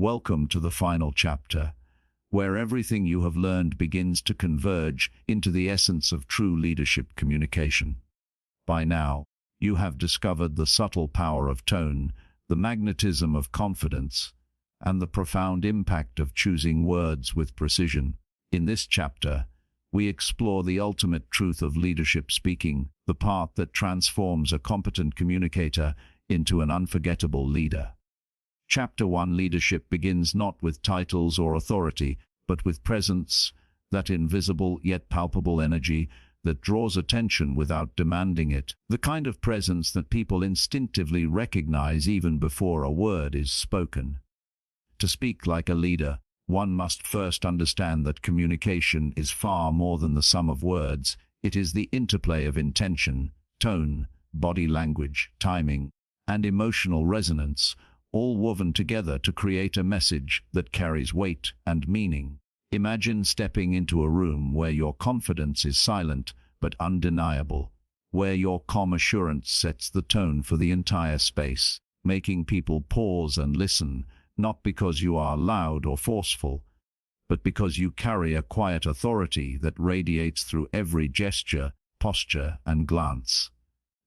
Welcome to the final chapter, where everything you have learned begins to converge into the essence of true leadership communication. By now, you have discovered the subtle power of tone, the magnetism of confidence, and the profound impact of choosing words with precision. In this chapter, we explore the ultimate truth of leadership speaking, the path that transforms a competent communicator into an unforgettable leader. Chapter 1: Leadership begins not with titles or authority, but with presence, that invisible yet palpable energy that draws attention without demanding it, the kind of presence that people instinctively recognize even before a word is spoken. To speak like a leader, one must first understand that communication is far more than the sum of words. It is the interplay of intention, tone, body language, timing, and emotional resonance, all woven together to create a message that carries weight and meaning. Imagine stepping into a room where your confidence is silent but undeniable, where your calm assurance sets the tone for the entire space, making people pause and listen, not because you are loud or forceful, but because you carry a quiet authority that radiates through every gesture, posture, and glance.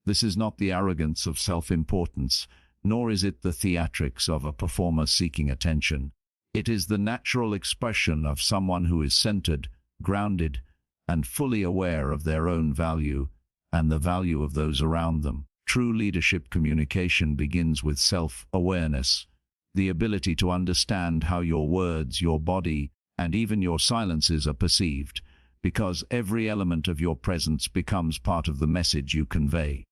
This is not the arrogance of self-importance, nor is it the theatrics of a performer seeking attention. It is the natural expression of someone who is centered, grounded, and fully aware of their own value and the value of those around them. True leadership communication begins with self-awareness, the ability to understand how your words, your body, and even your silences are perceived, because every element of your presence becomes part of the message you convey.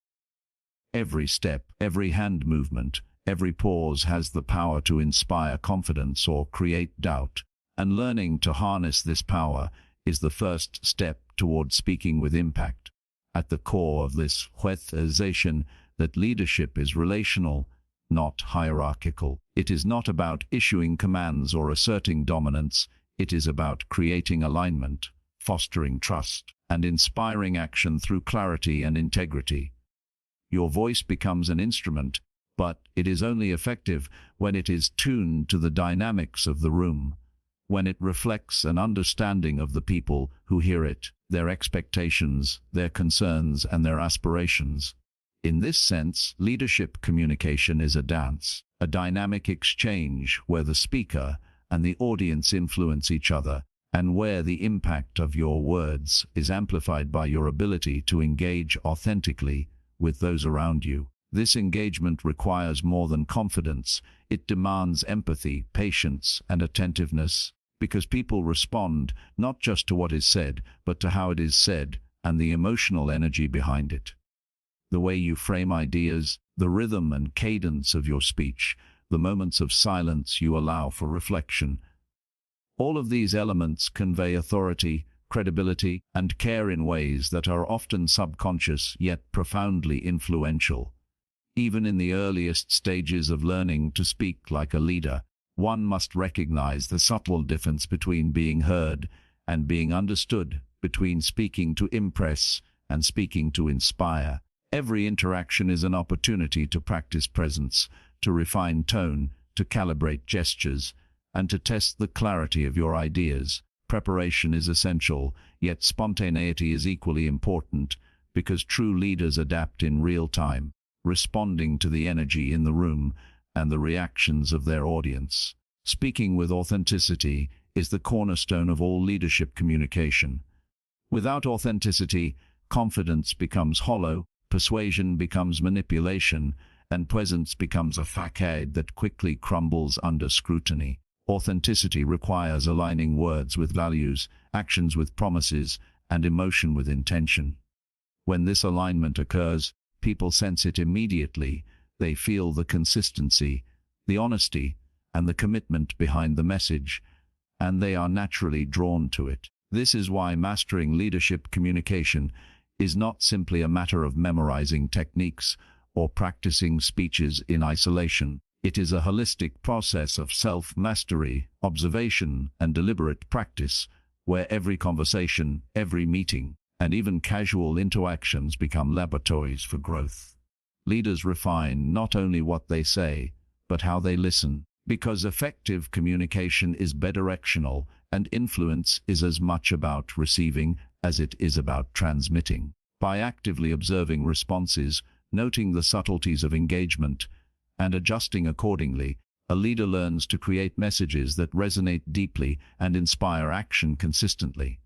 Every step, every hand movement, every pause has the power to inspire confidence or create doubt, and learning to harness this power is the first step toward speaking with impact. At the core of this realization that leadership is relational, not hierarchical. It is not about issuing commands or asserting dominance. It is about creating alignment, fostering trust, and inspiring action through clarity and integrity. Your voice becomes an instrument, but it is only effective when it is tuned to the dynamics of the room, when it reflects an understanding of the people who hear it, their expectations, their concerns, and their aspirations. In this sense, leadership communication is a dance, a dynamic exchange where the speaker and the audience influence each other, and where the impact of your words is amplified by your ability to engage authentically with those around you. This engagement requires more than confidence. It demands empathy, patience, and attentiveness, because people respond not just to what is said, but to how it is said and the emotional energy behind it. The way you frame ideas, the rhythm and cadence of your speech, the moments of silence you allow for reflection. All of these elements convey authority, credibility, and care in ways that are often subconscious yet profoundly influential. Even in the earliest stages of learning to speak like a leader, one must recognize the subtle difference between being heard and being understood, between speaking to impress and speaking to inspire. Every interaction is an opportunity to practice presence, to refine tone, to calibrate gestures, and to test the clarity of your ideas. Preparation is essential, yet spontaneity is equally important, because true leaders adapt in real time, responding to the energy in the room and the reactions of their audience. Speaking with authenticity is the cornerstone of all leadership communication. Without authenticity, confidence becomes hollow, persuasion becomes manipulation, and presence becomes a facade that quickly crumbles under scrutiny. Authenticity requires aligning words with values, actions with promises, and emotion with intention. When this alignment occurs, people sense it immediately. They feel the consistency, the honesty, and the commitment behind the message, and they are naturally drawn to it. This is why mastering leadership communication is not simply a matter of memorizing techniques or practicing speeches in isolation. It is a holistic process of self-mastery, observation, and deliberate practice, where every conversation, every meeting, and even casual interactions become laboratories for growth. Leaders refine not only what they say, but how they listen. Because effective communication is bidirectional, and influence is as much about receiving as it is about transmitting. By actively observing responses, noting the subtleties of engagement, and adjusting accordingly, a leader learns to create messages that resonate deeply and inspire action consistently.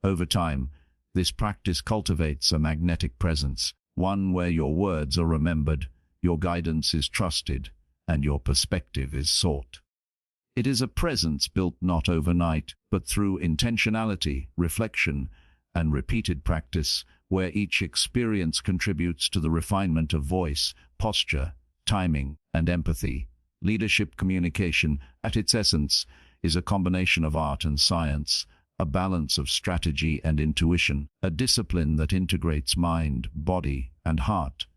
Over time, this practice cultivates a magnetic presence, one where your words are remembered, your guidance is trusted, and your perspective is sought. It is a presence built not overnight, but through intentionality, reflection, and repeated practice, where each experience contributes to the refinement of voice, posture, timing, and empathy. Leadership communication, at its essence, is a combination of art and science, a balance of strategy and intuition, a discipline that integrates mind, body, and heart.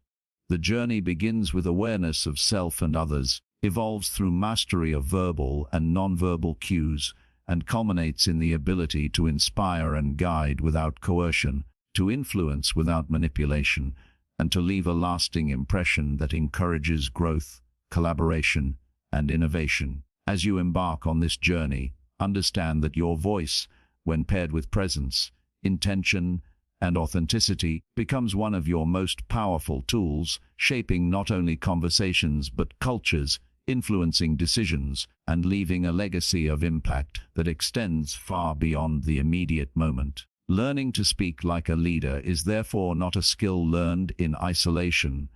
The journey begins with awareness of self and others, evolves through mastery of verbal and nonverbal cues, and culminates in the ability to inspire and guide without coercion, to influence without manipulation, and to leave a lasting impression that encourages growth, collaboration, and innovation. As you embark on this journey, understand that your voice, when paired with presence, intention, and authenticity, becomes one of your most powerful tools, shaping not only conversations but cultures, influencing decisions, and leaving a legacy of impact that extends far beyond the immediate moment. Learning to speak like a leader is therefore not a skill learned in isolation,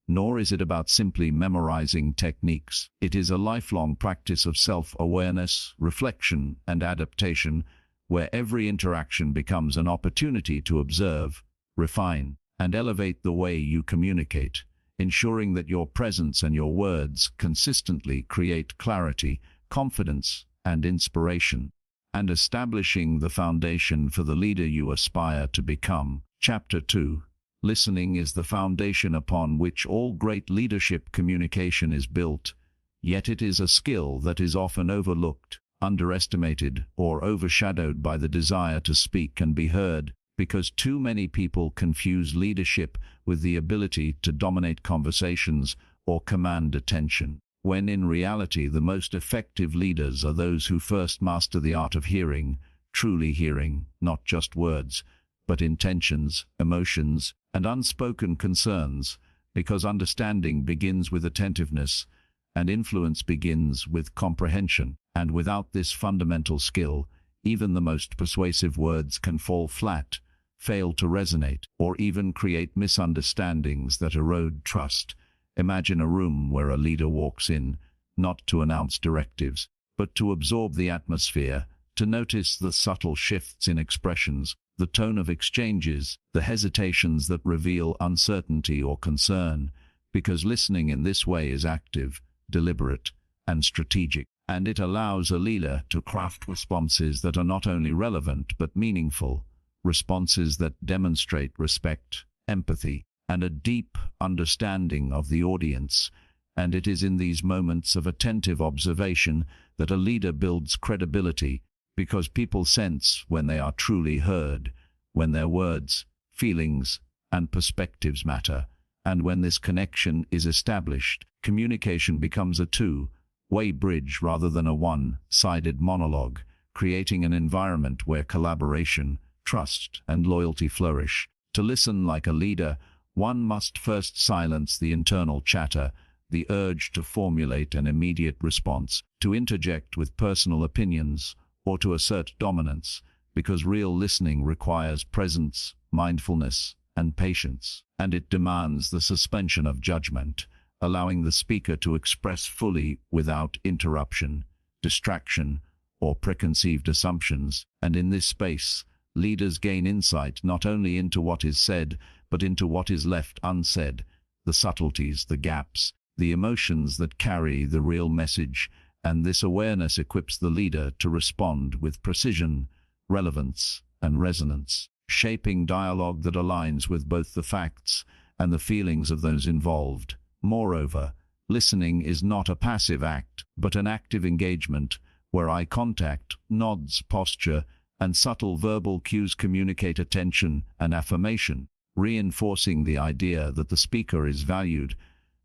nor is it about simply memorizing techniques. It is a lifelong practice of self-awareness, reflection, and adaptation, where every interaction becomes an opportunity to observe, refine, and elevate the way you communicate, ensuring that your presence and your words consistently create clarity, confidence, and inspiration, and establishing the foundation for the leader you aspire to become. Chapter 2. Listening is the foundation upon which all great leadership communication is built, yet it is a skill that is often overlooked, underestimated, or overshadowed by the desire to speak and be heard, because too many people confuse leadership with the ability to dominate conversations or command attention, when in reality the most effective leaders are those who first master the art of hearing, truly hearing, not just words, but intentions, emotions, and unspoken concerns, because understanding begins with attentiveness, and influence begins with comprehension. And without this fundamental skill, even the most persuasive words can fall flat, fail to resonate, or even create misunderstandings that erode trust. Imagine a room where a leader walks in, not to announce directives, but to absorb the atmosphere, to notice the subtle shifts in expressions, the tone of exchanges, the hesitations that reveal uncertainty or concern, because listening in this way is active, deliberate, and strategic, and it allows a leader to craft responses that are not only relevant but meaningful, responses that demonstrate respect, empathy, and a deep understanding of the audience. And it is in these moments of attentive observation that a leader builds credibility, because people sense when they are truly heard, when their words, feelings, and perspectives matter, and when this connection is established, communication becomes a two-way bridge rather than a one-sided monologue, creating an environment where collaboration, trust, and loyalty flourish. To listen like a leader, one must first silence the internal chatter, the urge to formulate an immediate response, to interject with personal opinions, or to assert dominance, because real listening requires presence, mindfulness, and patience, and it demands the suspension of judgment, allowing the speaker to express fully without interruption, distraction, or preconceived assumptions. And in this space, leaders gain insight not only into what is said, but into what is left unsaid, the subtleties, the gaps, the emotions that carry the real message, and this awareness equips the leader to respond with precision, relevance, and resonance, shaping dialogue that aligns with both the facts and the feelings of those involved. Moreover, listening is not a passive act, but an active engagement, where eye contact, nods, posture, and subtle verbal cues communicate attention and affirmation, reinforcing the idea that the speaker is valued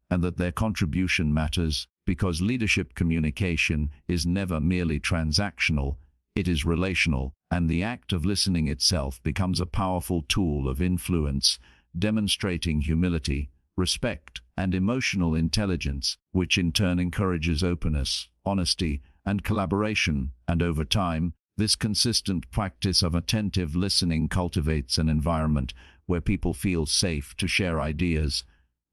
and that their contribution matters, because leadership communication is never merely transactional, it is relational, and the act of listening itself becomes a powerful tool of influence, demonstrating humility, respect, and emotional intelligence, which in turn encourages openness, honesty, and collaboration, and over time, this consistent practice of attentive listening cultivates an environment where people feel safe to share ideas,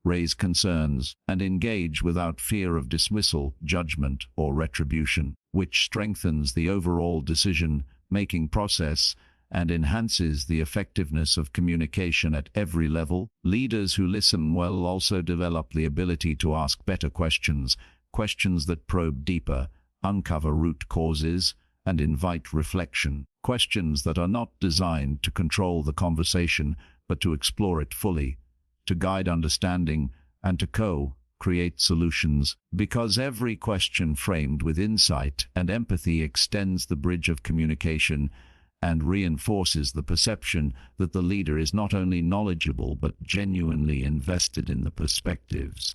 raise concerns, and engage without fear of dismissal, judgment, or retribution, which strengthens the overall decision-making process and enhances the effectiveness of communication at every level. Leaders who listen well also develop the ability to ask better questions, questions that probe deeper, uncover root causes, and invite reflection, questions that are not designed to control the conversation, but to explore it fully, to guide understanding, and to co-create solutions, because every question framed with insight and empathy extends the bridge of communication and reinforces the perception that the leader is not only knowledgeable but genuinely invested in the perspectives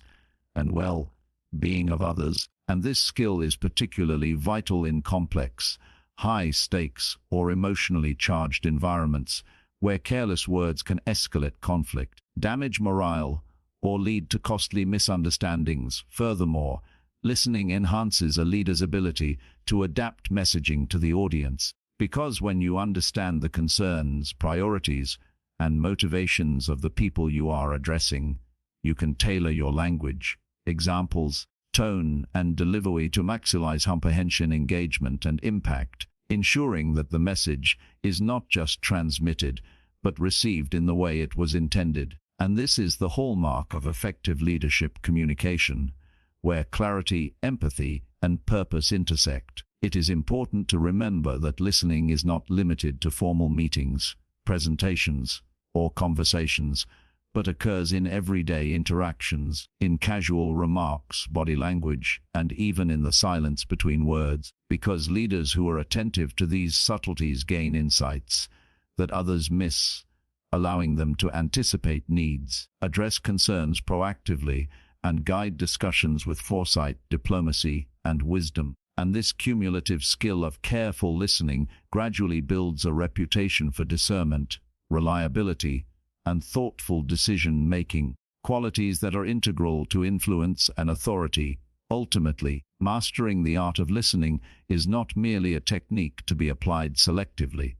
and well-being of others. And this skill is particularly vital in complex, high-stakes, or emotionally charged environments, where careless words can escalate conflict, damage morale, or lead to costly misunderstandings. Furthermore, listening enhances a leader's ability to adapt messaging to the audience, because when you understand the concerns, priorities, and motivations of the people you are addressing, you can tailor your language, examples, tone, and delivery to maximize comprehension, engagement, and impact, ensuring that the message is not just transmitted, but received in the way it was intended. And this is the hallmark of effective leadership communication, where clarity, empathy, and purpose intersect. It is important to remember that listening is not limited to formal meetings, presentations, or conversations, but occurs in everyday interactions, in casual remarks, body language, and even in the silence between words, because leaders who are attentive to these subtleties gain insights that others miss, allowing them to anticipate needs, address concerns proactively, and guide discussions with foresight, diplomacy, and wisdom. And this cumulative skill of careful listening gradually builds a reputation for discernment, reliability, and thoughtful decision-making, qualities that are integral to influence and authority. Ultimately, mastering the art of listening is not merely a technique to be applied selectively,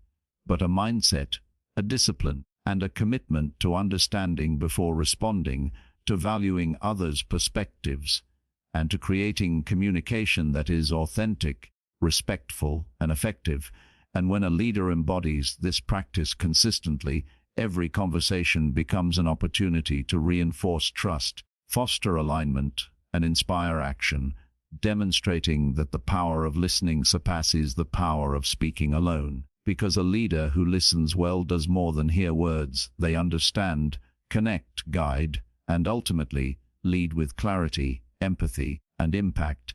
but a mindset, a discipline, and a commitment to understanding before responding, to valuing others' perspectives, and to creating communication that is authentic, respectful, and effective. And when a leader embodies this practice consistently, every conversation becomes an opportunity to reinforce trust, foster alignment, and inspire action, demonstrating that the power of listening surpasses the power of speaking alone. Because a leader who listens well does more than hear words. They understand, connect, guide, and ultimately lead with clarity, empathy, and impact.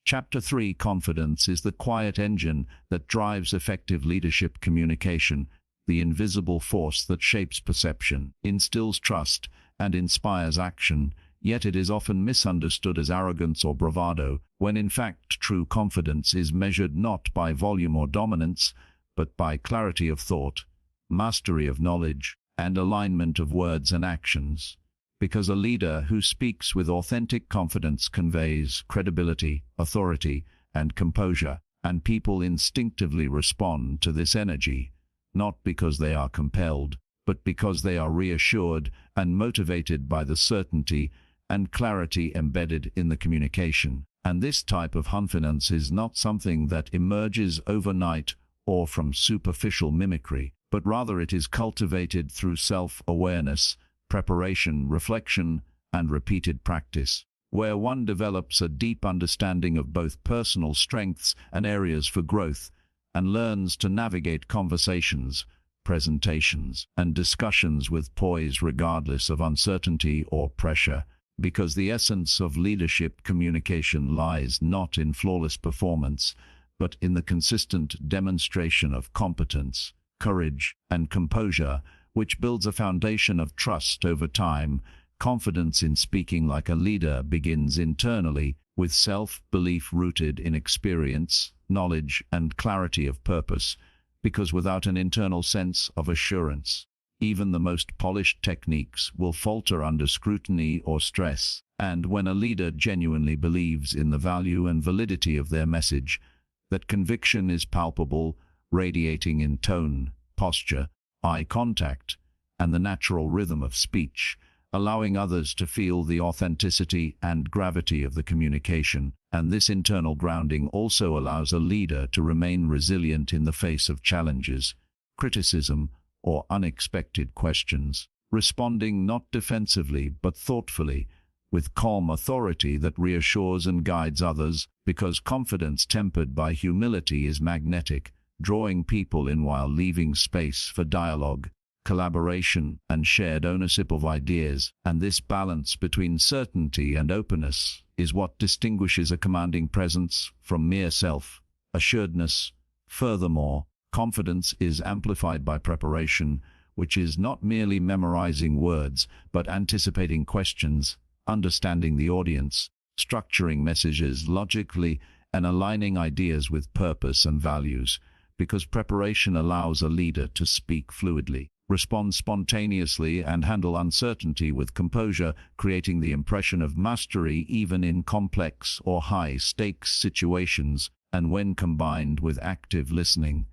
Chapter 3: Confidence is the quiet engine that drives effective leadership communication, the invisible force that shapes perception, instills trust, and inspires action, yet it is often misunderstood as arrogance or bravado, when in fact true confidence is measured not by volume or dominance, but by clarity of thought, mastery of knowledge, and alignment of words and actions. Because a leader who speaks with authentic confidence conveys credibility, authority, and composure, and people instinctively respond to this energy, not because they are compelled, but because they are reassured and motivated by the certainty and clarity embedded in the communication. And this type of confidence is not something that emerges overnight or from superficial mimicry, but rather it is cultivated through self-awareness, preparation, reflection, and repeated practice, where one develops a deep understanding of both personal strengths and areas for growth, and learns to navigate conversations, presentations, and discussions with poise regardless of uncertainty or pressure, because the essence of leadership communication lies not in flawless performance, but in the consistent demonstration of competence, courage, and composure, which builds a foundation of trust over time, Confidence in speaking like a leader begins internally, with self-belief rooted in experience, knowledge, and clarity of purpose, because without an internal sense of assurance, even the most polished techniques will falter under scrutiny or stress. And when a leader genuinely believes in the value and validity of their message, that conviction is palpable, radiating in tone, posture, eye contact, and the natural rhythm of speech, allowing others to feel the authenticity and gravity of the communication. And this internal grounding also allows a leader to remain resilient in the face of challenges, criticism, or unexpected questions, responding not defensively but thoughtfully, with calm authority that reassures and guides others, because confidence tempered by humility is magnetic, drawing people in while leaving space for dialogue, collaboration, and shared ownership of ideas. And this balance between certainty and openness is what distinguishes a commanding presence from mere self-assuredness. Furthermore, confidence is amplified by preparation, which is not merely memorizing words, but anticipating questions, understanding the audience, structuring messages logically, and aligning ideas with purpose and values, because preparation allows a leader to speak fluidly, respond spontaneously, and handle uncertainty with composure, creating the impression of mastery even in complex or high-stakes situations. And when combined with active listening,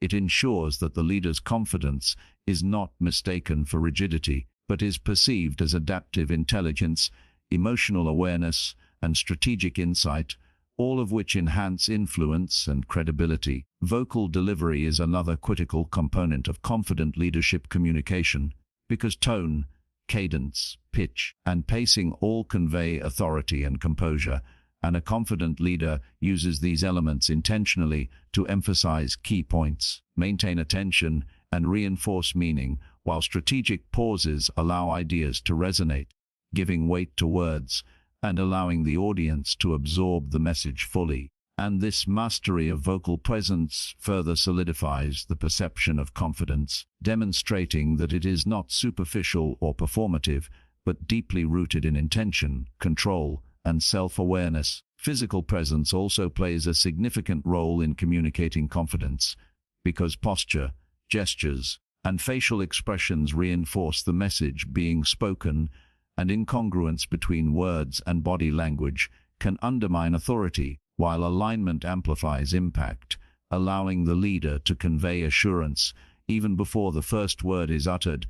it ensures that the leader's confidence is not mistaken for rigidity, but is perceived as adaptive intelligence, emotional awareness, and strategic insight, all of which enhance influence and credibility. Vocal delivery is another critical component of confident leadership communication, because tone, cadence, pitch, and pacing all convey authority and composure, and a confident leader uses these elements intentionally to emphasize key points, maintain attention, and reinforce meaning, while strategic pauses allow ideas to resonate, giving weight to words, and allowing the audience to absorb the message fully. And this mastery of vocal presence further solidifies the perception of confidence, demonstrating that it is not superficial or performative, but deeply rooted in intention, control, and self-awareness. Physical presence also plays a significant role in communicating confidence, because posture, gestures, and facial expressions reinforce the message being spoken, and incongruence between words and body language can undermine authority, while alignment amplifies impact, allowing the leader to convey assurance even before the first word is uttered.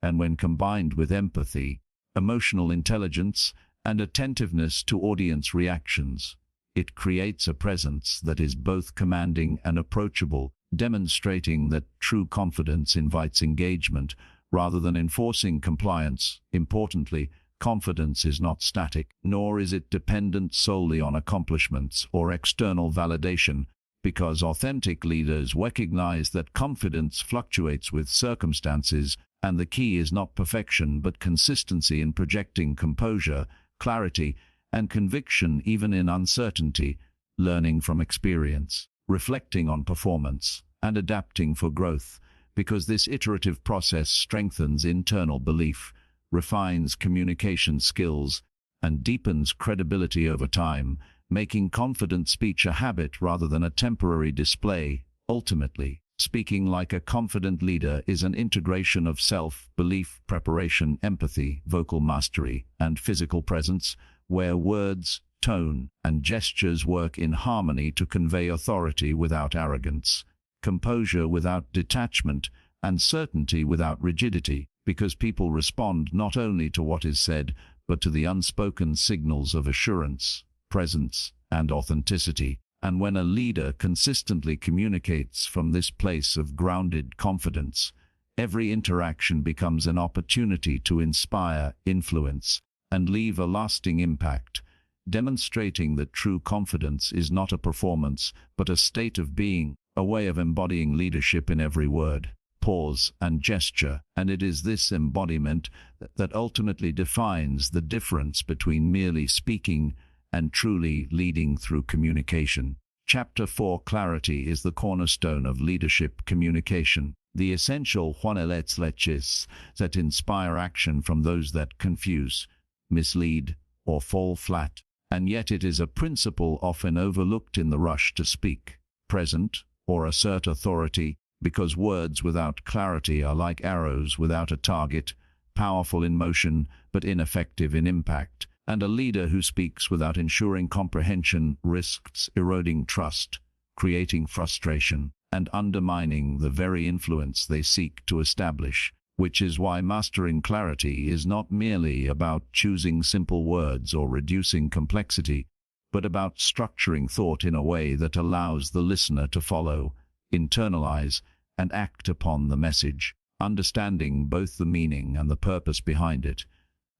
And when combined with empathy, emotional intelligence, and attentiveness to audience reactions, it creates a presence that is both commanding and approachable, demonstrating that true confidence invites engagement rather than enforcing compliance. Importantly, confidence is not static, nor is it dependent solely on accomplishments or external validation, because authentic leaders recognize that confidence fluctuates with circumstances, and the key is not perfection but consistency in projecting composure, clarity, and conviction even in uncertainty, learning from experience, reflecting on performance, and adapting for growth, because this iterative process strengthens internal belief, refines communication skills, and deepens credibility over time, making confident speech a habit rather than a temporary display. Ultimately, speaking like a confident leader is an integration of self-belief, preparation, empathy, vocal mastery, and physical presence, where words, tone, and gestures work in harmony to convey authority without arrogance, composure without detachment, and certainty without rigidity, because people respond not only to what is said, but to the unspoken signals of assurance, presence, and authenticity. And when a leader consistently communicates from this place of grounded confidence, every interaction becomes an opportunity to inspire, influence, and leave a lasting impact, demonstrating that true confidence is not a performance, but a state of being, a way of embodying leadership in every word, pause, and gesture. And it is this embodiment that ultimately defines the difference between merely speaking and truly leading through communication. Chapter 4: Clarity is the cornerstone of leadership communication. the essential juanelets leches that inspire action from those that confuse, mislead, or fall flat. And yet it is a principle often overlooked in the rush to speak, present, or assert authority, because words without clarity are like arrows without a target, powerful in motion but ineffective in impact, and a leader who speaks without ensuring comprehension risks eroding trust, creating frustration, and undermining the very influence they seek to establish, which is why mastering clarity is not merely about choosing simple words or reducing complexity, but about structuring thought in a way that allows the listener to follow, internalize, and act upon the message, understanding both the meaning and the purpose behind it.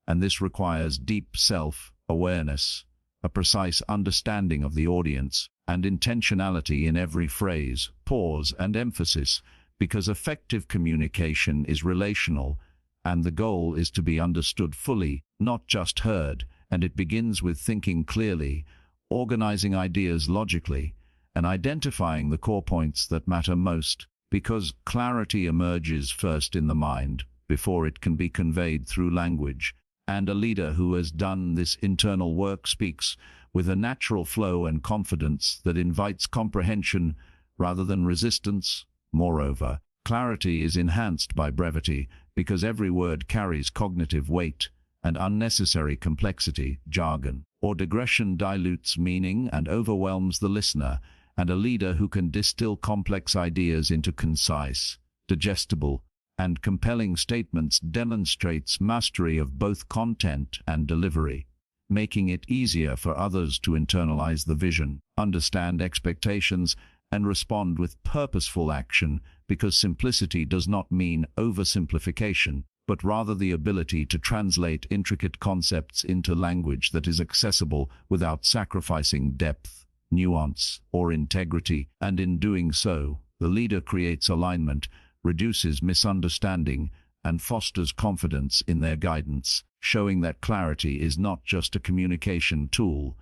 And this requires deep self-awareness, a precise understanding of the audience, and intentionality in every phrase, pause, and emphasis, because effective communication is relational, and the goal is to be understood fully, not just heard, and it begins with thinking clearly, organizing ideas logically, and identifying the core points that matter most, because clarity emerges first in the mind, before it can be conveyed through language, and a leader who has done this internal work speaks with a natural flow and confidence that invites comprehension rather than resistance. Moreover, clarity is enhanced by brevity, because every word carries cognitive weight, and unnecessary complexity, jargon, or digression dilutes meaning and overwhelms the listener, and a leader who can distill complex ideas into concise, digestible, and compelling statements demonstrates mastery of both content and delivery, making it easier for others to internalize the vision, understand expectations, and respond with purposeful action, because simplicity does not mean oversimplification, but rather the ability to translate intricate concepts into language that is accessible without sacrificing depth, nuance, or integrity, and in doing so, the leader creates alignment, reduces misunderstanding, and fosters confidence in their guidance, showing that clarity is not just a communication tool,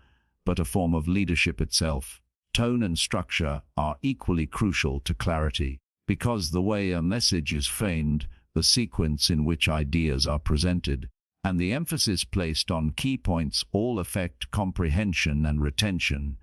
but a form of leadership itself. Tone and structure are equally crucial to clarity, because the way a message is framed, the sequence in which ideas are presented, and the emphasis placed on key points all affect comprehension and retention,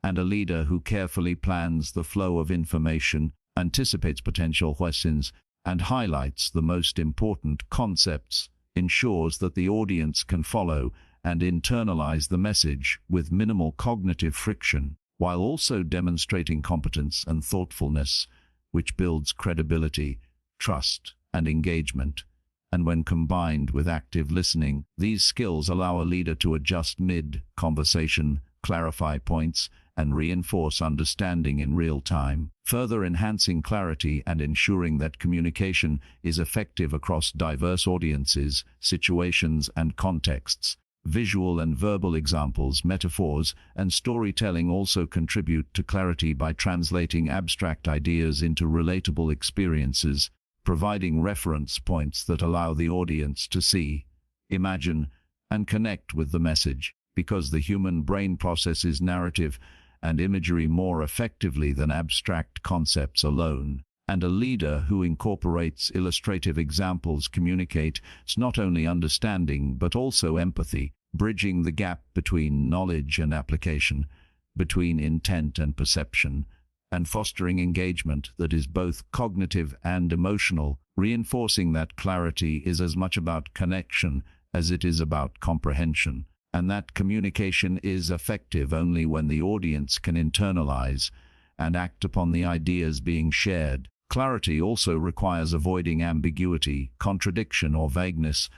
and a leader who carefully plans the flow of information, anticipates potential questions, and highlights the most important concepts, ensures that the audience can follow and internalize the message with minimal cognitive friction, while also demonstrating competence and thoughtfulness, which builds credibility, trust, and engagement. And when combined with active listening, these skills allow a leader to adjust mid-conversation, clarify points, and reinforce understanding in real time, further enhancing clarity and ensuring that communication is effective across diverse audiences, situations, and contexts. Visual and verbal examples, metaphors, and storytelling also contribute to clarity by translating abstract ideas into relatable experiences, providing reference points that allow the audience to see, imagine, and connect with the message, because the human brain processes narrative and imagery more effectively than abstract concepts alone. And a leader who incorporates illustrative examples communicates not only understanding but also empathy, bridging the gap between knowledge and application, between intent and perception, and fostering engagement that is both cognitive and emotional, reinforcing that clarity is as much about connection as it is about comprehension, and that communication is effective only when the audience can internalize and act upon the ideas being shared. Clarity also requires avoiding ambiguity, contradiction, or vagueness,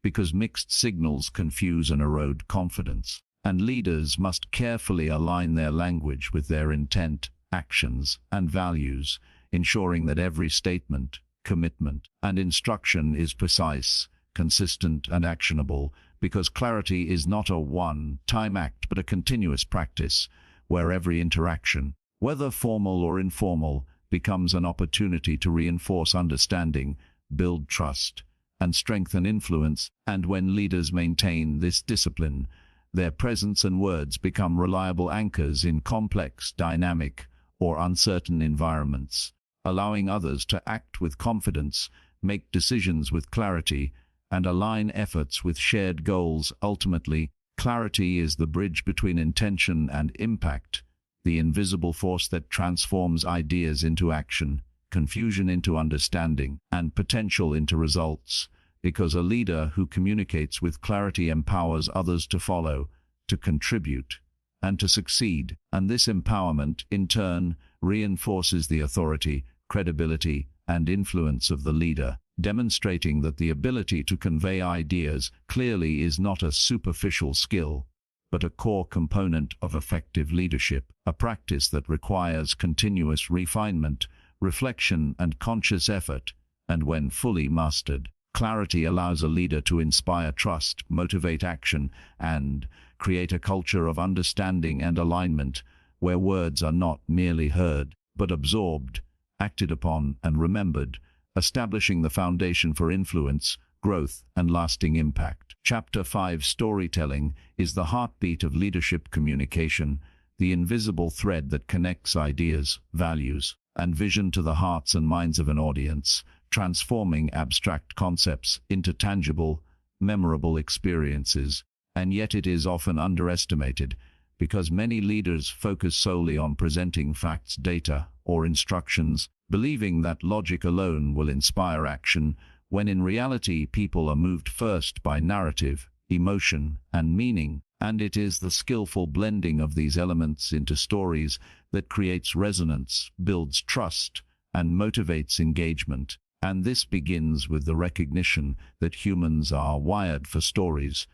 because mixed signals confuse and erode confidence, and leaders must carefully align their language with their intent, actions, and values, ensuring that every statement, commitment, and instruction is precise, consistent, and actionable, because clarity is not a one-time act but a continuous practice, where every interaction, whether formal or informal, becomes an opportunity to reinforce understanding, build trust, and strengthen influence. And when leaders maintain this discipline, their presence and words become reliable anchors in complex, dynamic, or uncertain environments, allowing others to act with confidence, make decisions with clarity, and align efforts with shared goals. Ultimately, clarity is the bridge between intention and impact, the invisible force that transforms ideas into action, confusion into understanding, and potential into results. Because a leader who communicates with clarity empowers others to follow, to contribute, and to succeed. And this empowerment, in turn, reinforces the authority, credibility, and influence of the leader, demonstrating that the ability to convey ideas clearly is not a superficial skill, but a core component of effective leadership, a practice that requires continuous refinement, reflection, and conscious effort. And when fully mastered, clarity allows a leader to inspire trust, motivate action, and create a culture of understanding and alignment, where words are not merely heard, but absorbed, acted upon, and remembered, establishing the foundation for influence, growth, and lasting impact. Chapter 5: Storytelling is the heartbeat of leadership communication, the invisible thread that connects ideas, values, and vision to the hearts and minds of an audience, transforming abstract concepts into tangible, memorable experiences. And yet it is often underestimated, because many leaders focus solely on presenting facts, data, or instructions, believing that logic alone will inspire action, when in reality people are moved first by narrative, emotion, and meaning. And it is the skillful blending of these elements into stories that creates resonance, builds trust, and motivates engagement. And this begins with the recognition that humans are wired for stories,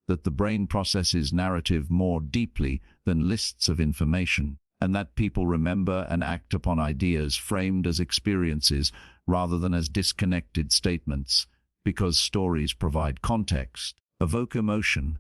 that the brain processes narrative more deeply than lists of information, and that people remember and act upon ideas framed as experiences rather than as disconnected statements, because stories provide context, evoke emotion,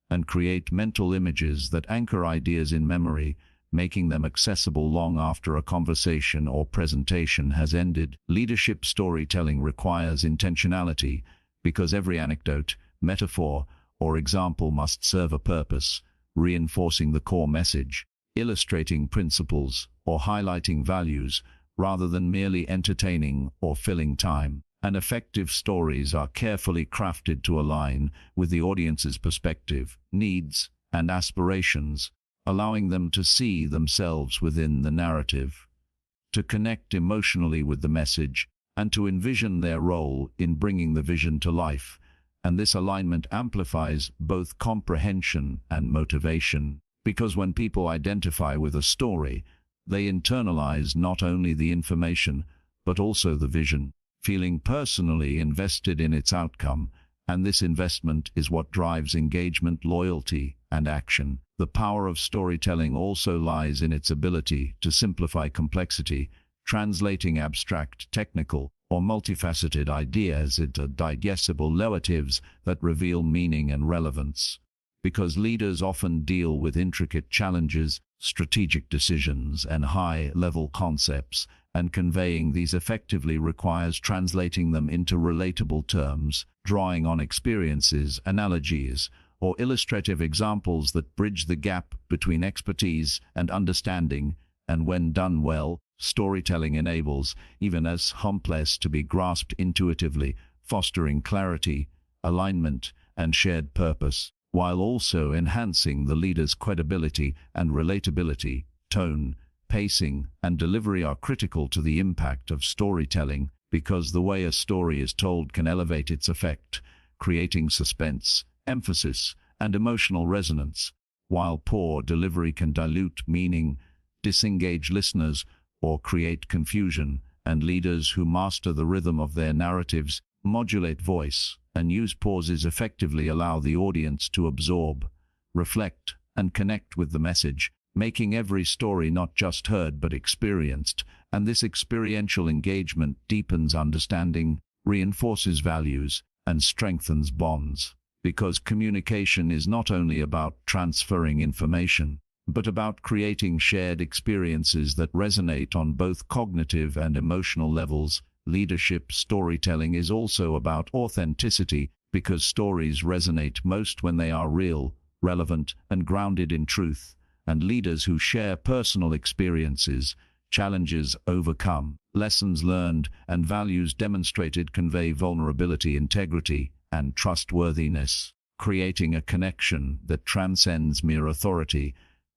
and create mental images that anchor ideas in memory, making them accessible long after a conversation or presentation has ended. Leadership storytelling requires intentionality, because every anecdote, metaphor, or example must serve a purpose, reinforcing the core message, illustrating principles, or highlighting values, rather than merely entertaining or filling time. And effective stories are carefully crafted to align with the audience's perspective, needs, and aspirations, allowing them to see themselves within the narrative, to connect emotionally with the message, and to envision their role in bringing the vision to life. And this alignment amplifies both comprehension and motivation, because when people identify with a story, they internalize not only the information, but also the vision, feeling personally invested in its outcome. And this investment is what drives engagement, loyalty, and action. The power of storytelling also lies in its ability to simplify complexity, translating abstract, technical, or multifaceted ideas into digestible narratives that reveal meaning and relevance. Because leaders often deal with intricate challenges, strategic decisions, and high-level concepts, and conveying these effectively requires translating them into relatable terms, drawing on experiences, analogies, or illustrative examples that bridge the gap between expertise and understanding. And when done well, storytelling enables even as complex to be grasped intuitively, fostering clarity, alignment, and shared purpose, while also enhancing the leader's credibility and relatability. Tone, pacing, and delivery are critical to the impact of storytelling, because the way a story is told can elevate its effect, creating suspense, emphasis, and emotional resonance, while poor delivery can dilute meaning, disengage listeners, or create confusion. And leaders who master the rhythm of their narratives, modulate voice, and use pauses effectively allow the audience to absorb, reflect, and connect with the message, making every story not just heard but experienced. And this experiential engagement deepens understanding, reinforces values, and strengthens bonds. Because communication is not only about transferring information, but about creating shared experiences that resonate on both cognitive and emotional levels. Leadership storytelling is also about authenticity, because stories resonate most when they are real, relevant, and grounded in truth. And leaders who share personal experiences, challenges overcome, lessons learned, and values demonstrated convey vulnerability, integrity, and trustworthiness, creating a connection that transcends mere authority,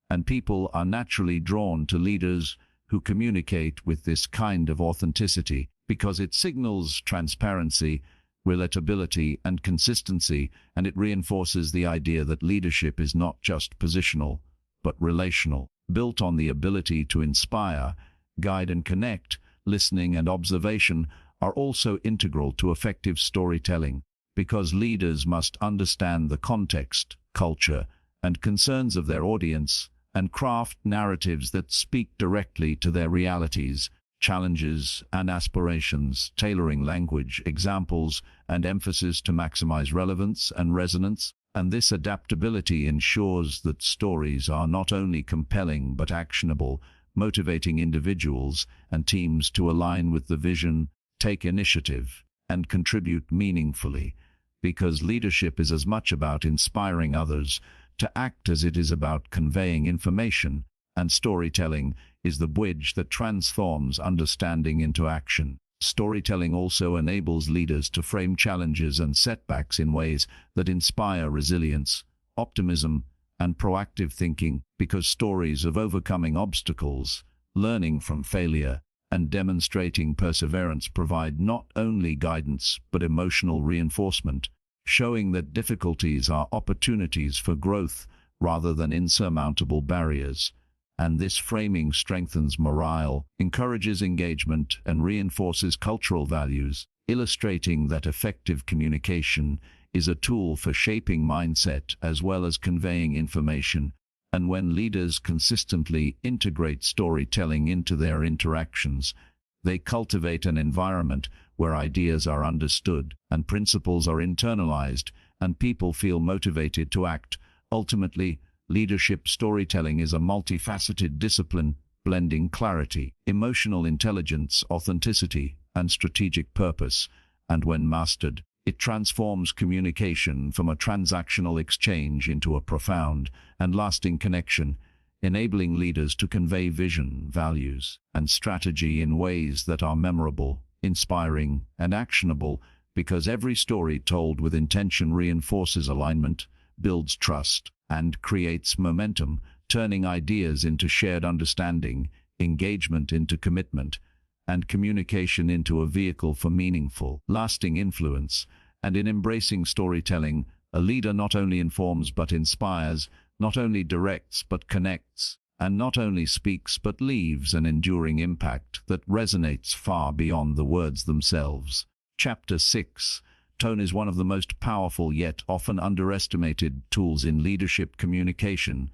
and people are naturally drawn to leaders who communicate with this kind of authenticity because it signals transparency, relatability, and consistency, and it reinforces the idea that leadership is not just positional, but relational, built on the ability to inspire, guide, and connect. Listening and observation are also integral to effective storytelling, because leaders must understand the context, culture, and concerns of their audience, and craft narratives that speak directly to their realities, challenges, and aspirations, tailoring language, examples, and emphasis to maximize relevance and resonance. And this adaptability ensures that stories are not only compelling but actionable, motivating individuals and teams to align with the vision, take initiative, and contribute meaningfully, because leadership is as much about inspiring others to act as it is about conveying information, and storytelling is the bridge that transforms understanding into action. Storytelling also enables leaders to frame challenges and setbacks in ways that inspire resilience, optimism, and proactive thinking, because stories of overcoming obstacles, learning from failure, and demonstrating perseverance provide not only guidance but emotional reinforcement, showing that difficulties are opportunities for growth rather than insurmountable barriers. And this framing strengthens morale, encourages engagement, and reinforces cultural values, illustrating that effective communication is a tool for shaping mindset as well as conveying information. And when leaders consistently integrate storytelling into their interactions, they cultivate an environment where ideas are understood and principles are internalized, and people feel motivated to act. Ultimately, leadership storytelling is a multifaceted discipline, blending clarity, emotional intelligence, authenticity, and strategic purpose, and when mastered, it transforms communication from a transactional exchange into a profound and lasting connection, enabling leaders to convey vision, values, and strategy in ways that are memorable, inspiring, and actionable, because every story told with intention reinforces alignment, builds trust, and creates momentum, turning ideas into shared understanding, engagement into commitment, and communication into a vehicle for meaningful, lasting influence. And in embracing storytelling, a leader not only informs but inspires, not only directs but connects, and not only speaks but leaves an enduring impact that resonates far beyond the words themselves. Chapter 6. Tone is one of the most powerful yet often underestimated tools in leadership communication,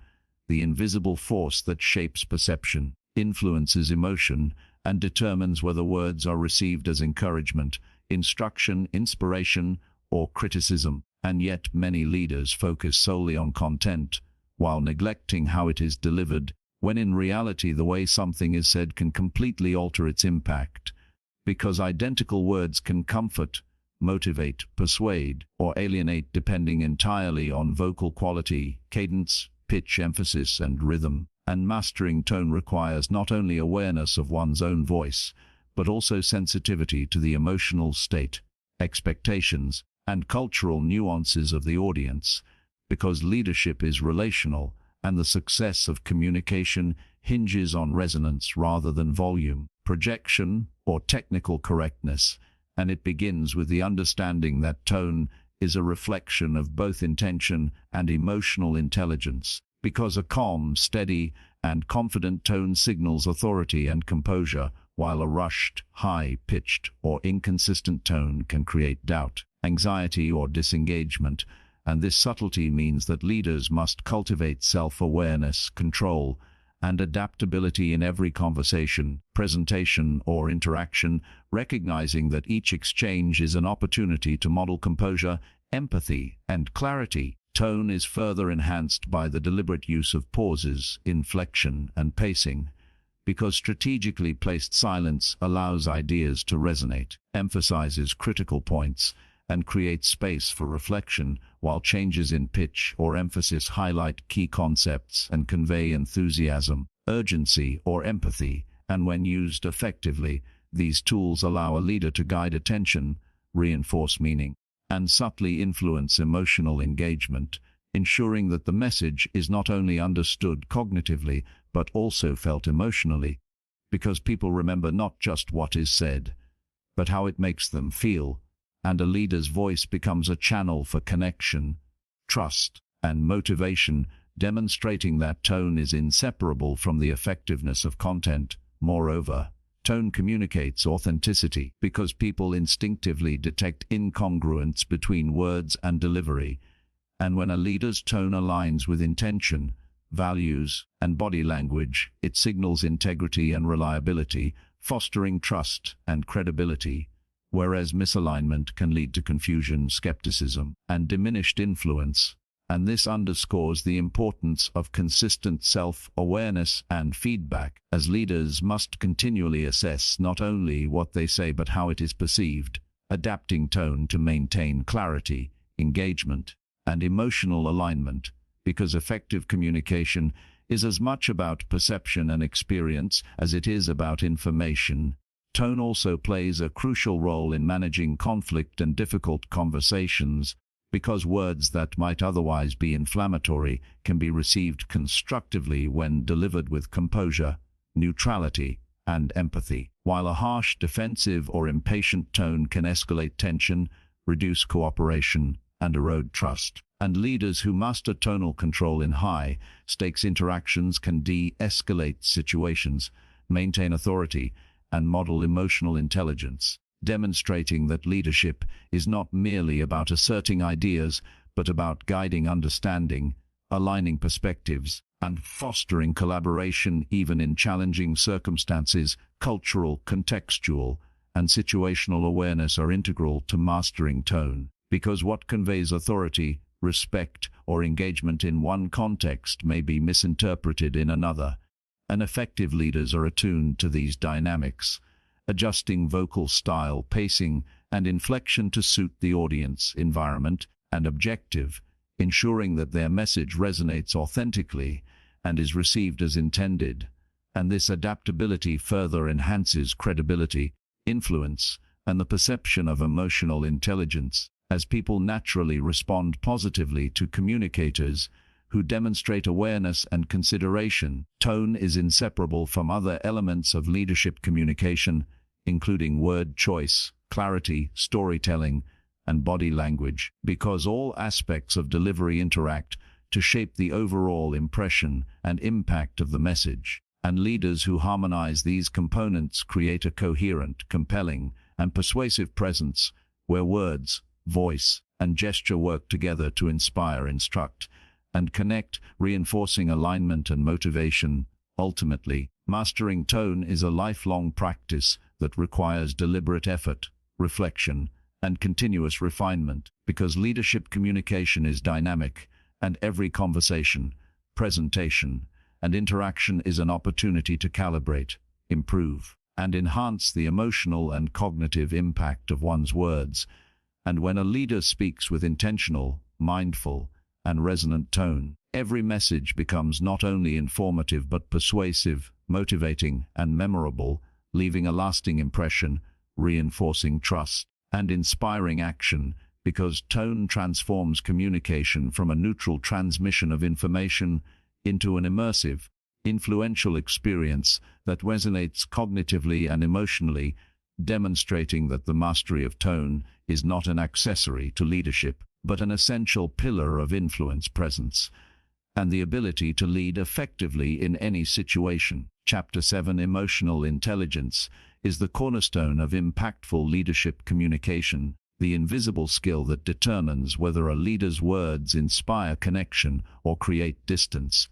the invisible force that shapes perception, influences emotion, and determines whether words are received as encouragement, instruction, inspiration, or criticism. And yet many leaders focus solely on content, while neglecting how it is delivered, when in reality the way something is said can completely alter its impact, because identical words can comfort, motivate, persuade, or alienate depending entirely on vocal quality, cadence, pitch, emphasis, and rhythm. And mastering tone requires not only awareness of one's own voice, but also sensitivity to the emotional state, expectations, and cultural nuances of the audience, because leadership is relational, and the success of communication hinges on resonance rather than volume, projection, or technical correctness. And it begins with the understanding that tone is a reflection of both intention and emotional intelligence, because a calm, steady, and confident tone signals authority and composure, while a rushed, high-pitched, or inconsistent tone can create doubt, anxiety, or disengagement. And this subtlety means that leaders must cultivate self-awareness, control, and adaptability in every conversation, presentation, or interaction, recognizing that each exchange is an opportunity to model composure, empathy, and clarity. Tone is further enhanced by the deliberate use of pauses, inflection, and pacing, because strategically placed silence allows ideas to resonate, emphasizes critical points, and creates space for reflection, while changes in pitch or emphasis highlight key concepts and convey enthusiasm, urgency, or empathy. And when used effectively, these tools allow a leader to guide attention, reinforce meaning, and subtly influence emotional engagement, ensuring that the message is not only understood cognitively, but also felt emotionally, because people remember not just what is said, but how it makes them feel, and a leader's voice becomes a channel for connection, trust, and motivation, demonstrating that tone is inseparable from the effectiveness of content. Moreover, tone communicates authenticity because people instinctively detect incongruence between words and delivery, and when a leader's tone aligns with intention, values, and body language, it signals integrity and reliability, fostering trust and credibility, whereas misalignment can lead to confusion, skepticism, and diminished influence. And this underscores the importance of consistent self-awareness and feedback, as leaders must continually assess not only what they say but how it is perceived, adapting tone to maintain clarity, engagement, and emotional alignment, because effective communication is as much about perception and experience as it is about information. Tone also plays a crucial role in managing conflict and difficult conversations, because words that might otherwise be inflammatory can be received constructively when delivered with composure, neutrality, and empathy, while a harsh, defensive, or impatient tone can escalate tension, reduce cooperation, and erode trust. And leaders who master tonal control in high-stakes interactions can de-escalate situations, maintain authority, and model emotional intelligence, demonstrating that leadership is not merely about asserting ideas, but about guiding understanding, aligning perspectives, and fostering collaboration even in challenging circumstances. Cultural, contextual, and situational awareness are integral to mastering tone, because what conveys authority, respect, or engagement in one context may be misinterpreted in another, and effective leaders are attuned to these dynamics, adjusting vocal style, pacing, and inflection to suit the audience, environment, and objective, ensuring that their message resonates authentically and is received as intended. And this adaptability further enhances credibility, influence, and the perception of emotional intelligence, as people naturally respond positively to communicators who demonstrate awareness and consideration. Tone is inseparable from other elements of leadership communication, including word choice, clarity, storytelling, and body language, because all aspects of delivery interact to shape the overall impression and impact of the message. And leaders who harmonize these components create a coherent, compelling, and persuasive presence where words, voice, and gesture work together to inspire, instruct, and connect, reinforcing alignment and motivation. Ultimately, mastering tone is a lifelong practice that requires deliberate effort, reflection, and continuous refinement, because leadership communication is dynamic, and every conversation, presentation, and interaction is an opportunity to calibrate, improve, and enhance the emotional and cognitive impact of one's words. And when a leader speaks with intentional, mindful, and resonant tone, every message becomes not only informative but persuasive, motivating, and memorable, leaving a lasting impression, reinforcing trust, and inspiring action, because tone transforms communication from a neutral transmission of information into an immersive, influential experience that resonates cognitively and emotionally, demonstrating that the mastery of tone is not an accessory to leadership, but an essential pillar of influence, presence, and the ability to lead effectively in any situation. Chapter 7: Emotional Intelligence is the cornerstone of impactful leadership communication, the invisible skill that determines whether a leader's words inspire connection or create distance,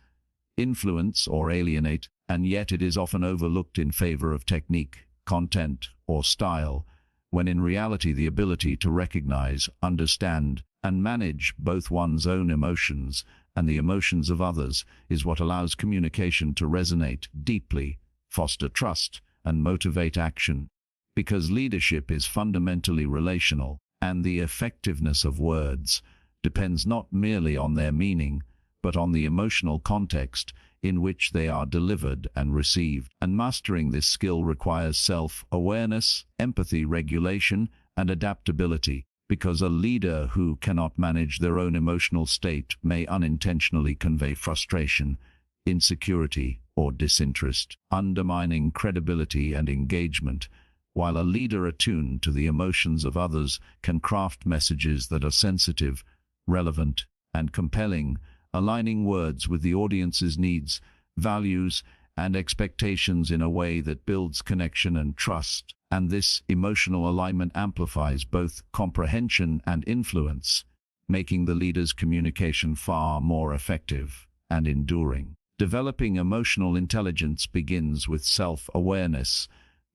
influence or alienate, and yet it is often overlooked in favor of technique, content, or style, when in reality the ability to recognize, understand, and manage both one's own emotions and the emotions of others is what allows communication to resonate deeply, foster trust, and motivate action. Because leadership is fundamentally relational, and the effectiveness of words depends not merely on their meaning, but on the emotional context in which they are delivered and received. And mastering this skill requires self-awareness, empathy regulation, and adaptability, because a leader who cannot manage their own emotional state may unintentionally convey frustration, insecurity, or disinterest, undermining credibility and engagement, while a leader attuned to the emotions of others can craft messages that are sensitive, relevant, and compelling, aligning words with the audience's needs, values, and expectations in a way that builds connection and trust. And this emotional alignment amplifies both comprehension and influence, making the leader's communication far more effective and enduring. Developing emotional intelligence begins with self-awareness,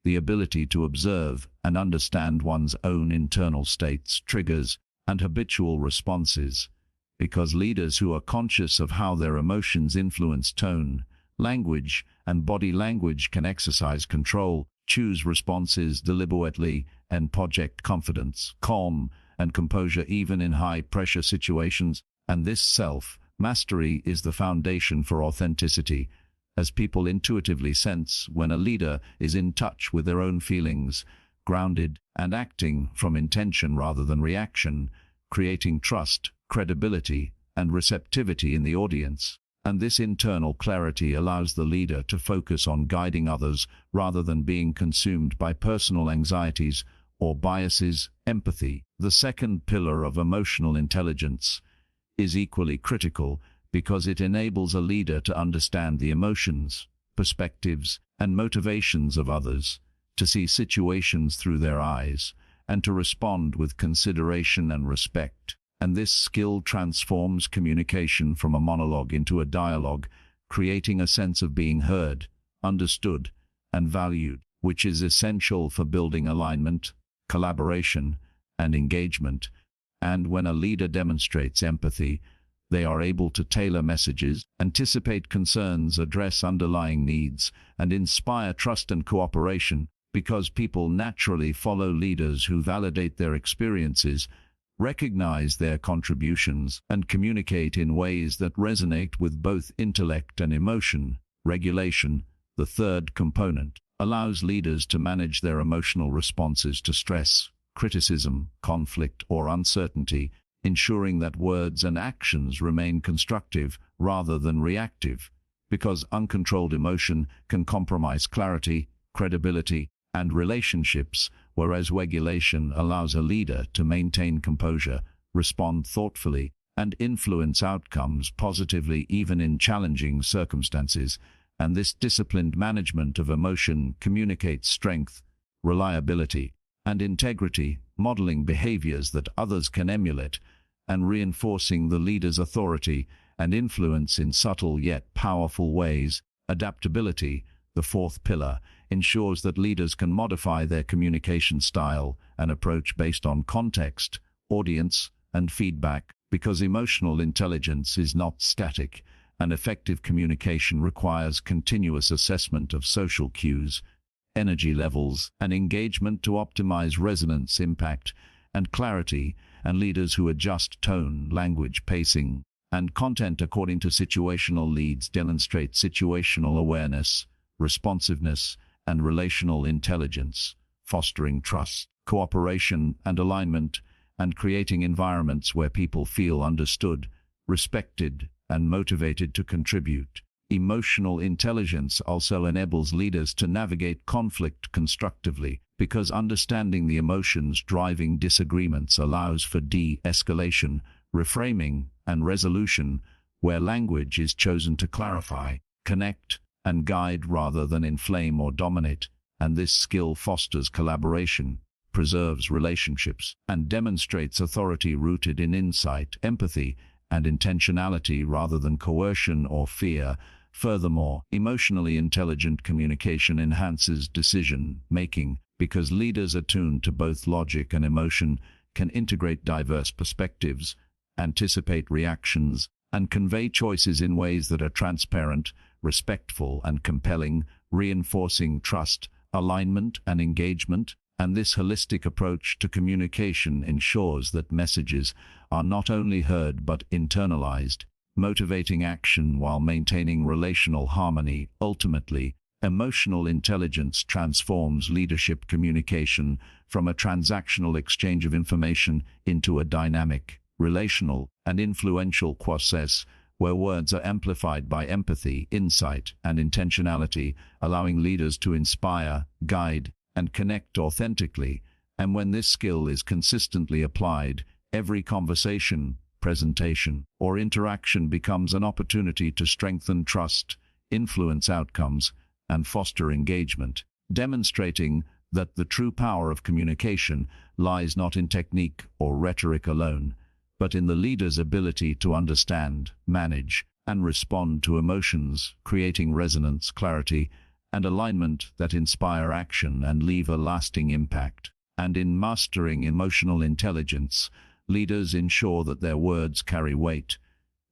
the ability to observe and understand one's own internal states, triggers, and habitual responses, because leaders who are conscious of how their emotions influence tone, language, and body language can exercise control, choose responses deliberately, and project confidence, calm, and composure even in high-pressure situations. And this self-mastery is the foundation for authenticity, as people intuitively sense when a leader is in touch with their own feelings, grounded, and acting from intention rather than reaction, creating trust, credibility, and receptivity in the audience. And this internal clarity allows the leader to focus on guiding others rather than being consumed by personal anxieties or biases. Empathy, the second pillar of emotional intelligence, is equally critical because it enables a leader to understand the emotions, perspectives, and motivations of others, to see situations through their eyes, and to respond with consideration and respect. And this skill transforms communication from a monologue into a dialogue, creating a sense of being heard, understood, and valued, which is essential for building alignment, collaboration, and engagement. And when a leader demonstrates empathy, they are able to tailor messages, anticipate concerns, address underlying needs, and inspire trust and cooperation, because people naturally follow leaders who validate their experiences, recognize their contributions, and communicate in ways that resonate with both intellect and emotion. Regulation, the third component, allows leaders to manage their emotional responses to stress, criticism, conflict, or uncertainty, ensuring that words and actions remain constructive rather than reactive, because uncontrolled emotion can compromise clarity, credibility, and relationships, whereas regulation allows a leader to maintain composure, respond thoughtfully, and influence outcomes positively even in challenging circumstances. And this disciplined management of emotion communicates strength, reliability, and integrity, modeling behaviors that others can emulate, and reinforcing the leader's authority and influence in subtle yet powerful ways. Adaptability, the fourth pillar, ensures that leaders can modify their communication style and approach based on context, audience, and feedback, because emotional intelligence is not static, and effective communication requires continuous assessment of social cues, energy levels, and engagement to optimize resonance, impact, and clarity. And leaders who adjust tone, language, pacing, and content according to situational needs demonstrate situational awareness, responsiveness, and relational intelligence, fostering trust, cooperation, and alignment, and creating environments where people feel understood, respected, and motivated to contribute. Emotional intelligence also enables leaders to navigate conflict constructively, because understanding the emotions driving disagreements allows for de-escalation, reframing, and resolution, where language is chosen to clarify, connect, and guide rather than inflame or dominate. And this skill fosters collaboration, preserves relationships, and demonstrates authority rooted in insight, empathy, and intentionality rather than coercion or fear. Furthermore, emotionally intelligent communication enhances decision-making, because leaders attuned to both logic and emotion can integrate diverse perspectives, anticipate reactions, and convey choices in ways that are transparent, respectful, and compelling, reinforcing trust, alignment, and engagement. And this holistic approach to communication ensures that messages are not only heard but internalized, motivating action while maintaining relational harmony. Ultimately, emotional intelligence transforms leadership communication from a transactional exchange of information into a dynamic, relational, and influential process where words are amplified by empathy, insight, and intentionality, allowing leaders to inspire, guide, and connect authentically. And when this skill is consistently applied, every conversation, presentation, or interaction becomes an opportunity to strengthen trust, influence outcomes, and foster engagement, demonstrating that the true power of communication lies not in technique or rhetoric alone, but in the leader's ability to understand, manage, and respond to emotions, creating resonance, clarity, and alignment that inspire action and leave a lasting impact. And in mastering emotional intelligence, leaders ensure that their words carry weight,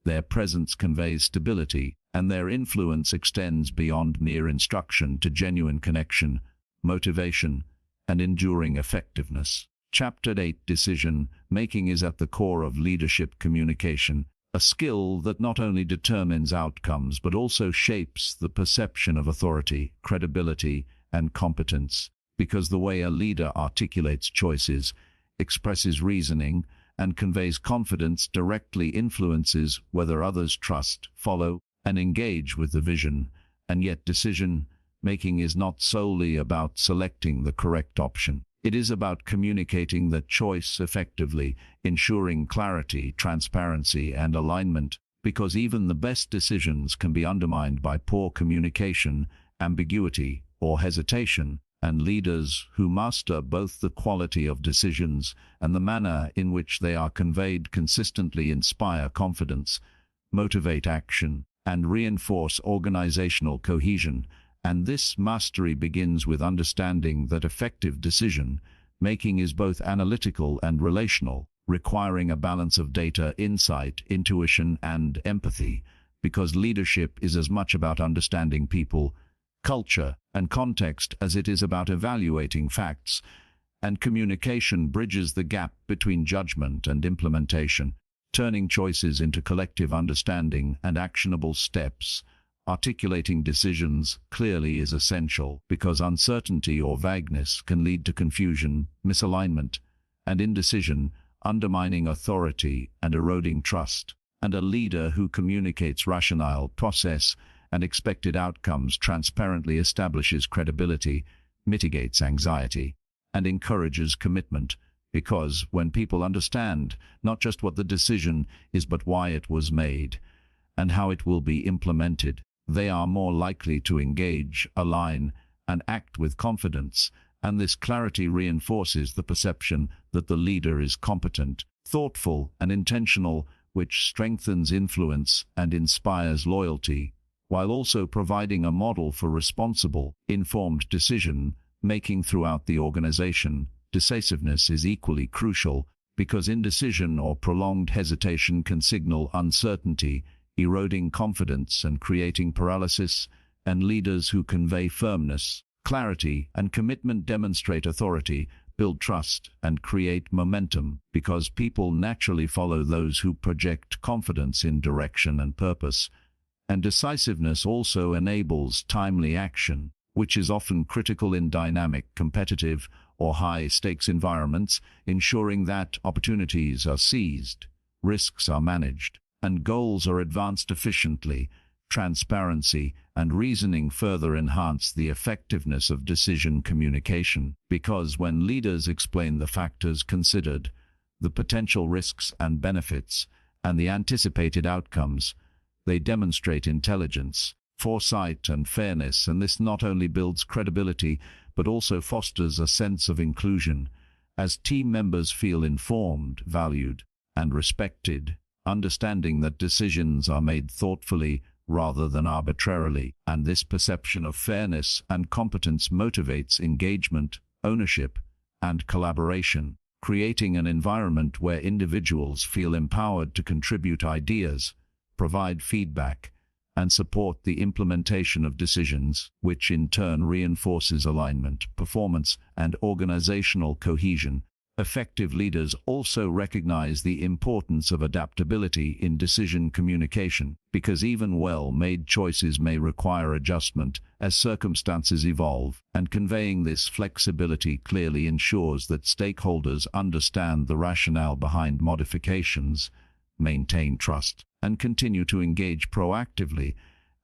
their presence conveys stability, and their influence extends beyond mere instruction to genuine connection, motivation, and enduring effectiveness. Chapter 8: Decision Making is at the core of leadership communication, a skill that not only determines outcomes but also shapes the perception of authority, credibility, and competence, because the way a leader articulates choices, expresses reasoning, and conveys confidence directly influences whether others trust, follow, and engage with the vision. And yet decision-making is not solely about selecting the correct option. It is about communicating that choice effectively, ensuring clarity, transparency, and alignment, because even the best decisions can be undermined by poor communication, ambiguity, or hesitation. And leaders who master both the quality of decisions and the manner in which they are conveyed consistently inspire confidence, motivate action, and reinforce organizational cohesion. And this mastery begins with understanding that effective decision-making is both analytical and relational, requiring a balance of data, insight, intuition, and empathy, because leadership is as much about understanding people, culture, and context as it is about evaluating facts, and communication bridges the gap between judgment and implementation, turning choices into collective understanding and actionable steps. Articulating decisions clearly is essential because uncertainty or vagueness can lead to confusion, misalignment, and indecision, undermining authority and eroding trust. And a leader who communicates rationale, process, and expected outcomes transparently establishes credibility, mitigates anxiety, and encourages commitment, because when people understand not just what the decision is but why it was made and how it will be implemented, they are more likely to engage, align, and act with confidence. And this clarity reinforces the perception that the leader is competent, thoughtful, and intentional, which strengthens influence and inspires loyalty, while also providing a model for responsible, informed decision-making throughout the organization. Decisiveness is equally crucial because indecision or prolonged hesitation can signal uncertainty, eroding confidence and creating paralysis. And leaders who convey firmness, clarity, and commitment demonstrate authority, build trust, and create momentum, because people naturally follow those who project confidence in direction and purpose. And decisiveness also enables timely action, which is often critical in dynamic, competitive, or high-stakes environments, ensuring that opportunities are seized, risks are managed, and goals are advanced efficiently. Transparency and reasoning further enhance the effectiveness of decision communication, because when leaders explain the factors considered, the potential risks and benefits, and the anticipated outcomes, they demonstrate intelligence, foresight, and fairness. And this not only builds credibility, but also fosters a sense of inclusion, as team members feel informed, valued, and respected, understanding that decisions are made thoughtfully rather than arbitrarily. And this perception of fairness and competence motivates engagement, ownership, and collaboration, creating an environment where individuals feel empowered to contribute ideas, provide feedback, and support the implementation of decisions, which in turn reinforces alignment, performance, and organizational cohesion. Effective leaders also recognize the importance of adaptability in decision communication, because even well-made choices may require adjustment as circumstances evolve, and conveying this flexibility clearly ensures that stakeholders understand the rationale behind modifications, maintain trust, and continue to engage proactively.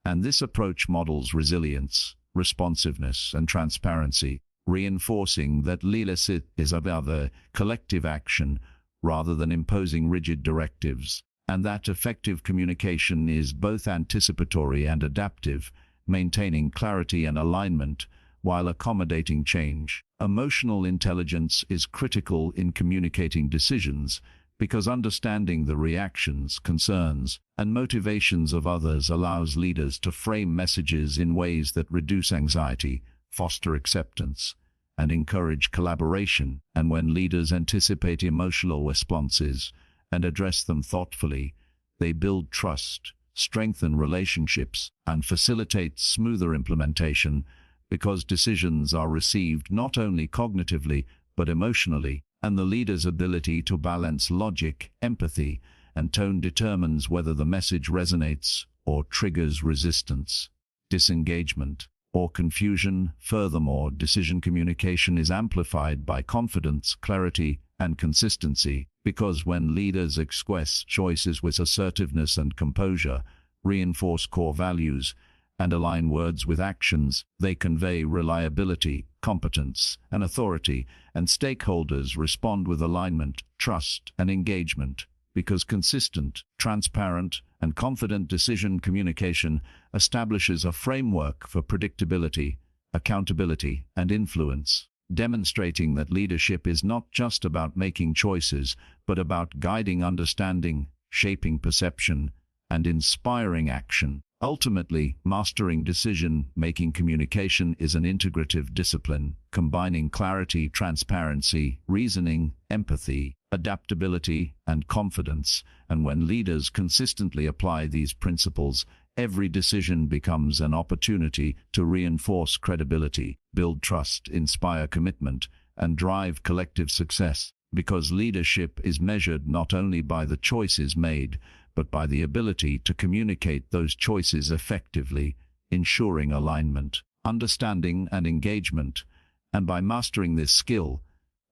And this approach models resilience, responsiveness, and transparency, reinforcing that leadership is about the collective action rather than imposing rigid directives, and that effective communication is both anticipatory and adaptive, maintaining clarity and alignment while accommodating change. Emotional intelligence is critical in communicating decisions, because understanding the reactions, concerns, and motivations of others allows leaders to frame messages in ways that reduce anxiety, foster acceptance, and encourage collaboration. And when leaders anticipate emotional responses and address them thoughtfully, they build trust, strengthen relationships, and facilitate smoother implementation, because decisions are received not only cognitively but emotionally, and the leader's ability to balance logic, empathy, and tone determines whether the message resonates or triggers resistance, disengagement, or confusion. Furthermore, decision communication is amplified by confidence, clarity, and consistency, because when leaders express choices with assertiveness and composure, reinforce core values, and align words with actions, they convey reliability, competence, and authority, and stakeholders respond with alignment, trust, and engagement, because consistent, transparent, and confident decision communication establishes a framework for predictability, accountability, and influence, demonstrating that leadership is not just about making choices, but about guiding understanding, shaping perception, and inspiring action. Ultimately, mastering decision-making communication is an integrative discipline, combining clarity, transparency, reasoning, empathy, adaptability, and confidence. And when leaders consistently apply these principles, every decision becomes an opportunity to reinforce credibility, build trust, inspire commitment, and drive collective success. Because leadership is measured not only by the choices made, but by the ability to communicate those choices effectively, ensuring alignment, understanding, and engagement. And by mastering this skill,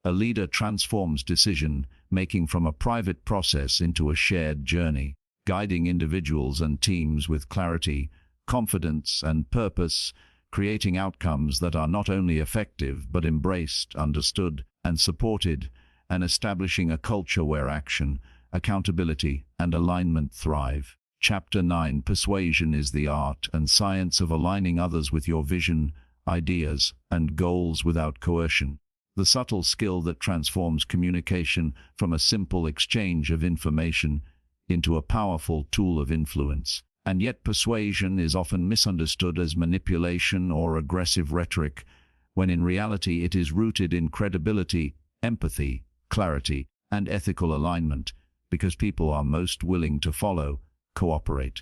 a leader transforms decision-making from a private process into a shared journey, guiding individuals and teams with clarity, confidence, and purpose, creating outcomes that are not only effective but embraced, understood, and supported, and establishing a culture where action, accountability, and alignment thrive. Chapter 9: Persuasion is the art and science of aligning others with your vision, ideas, and goals without coercion. The subtle skill that transforms communication from a simple exchange of information into a powerful tool of influence. And yet persuasion is often misunderstood as manipulation or aggressive rhetoric, when in reality it is rooted in credibility, empathy, clarity, and ethical alignment, because people are most willing to follow, cooperate,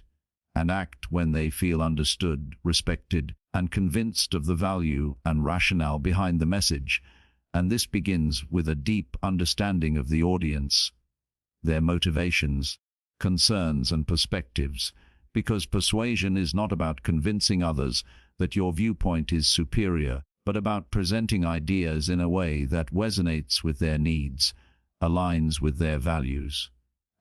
and act when they feel understood, respected, and convinced of the value and rationale behind the message. And this begins with a deep understanding of the audience, their motivations, concerns, and perspectives, because persuasion is not about convincing others that your viewpoint is superior, but about presenting ideas in a way that resonates with their needs, aligns with their values,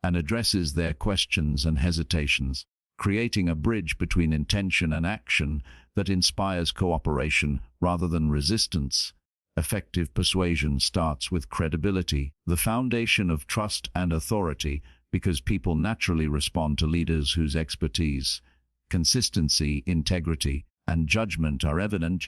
and addresses their questions and hesitations, creating a bridge between intention and action that inspires cooperation rather than resistance. Effective persuasion starts with credibility, the foundation of trust and authority, because people naturally respond to leaders whose expertise, consistency, integrity, and judgment are evident.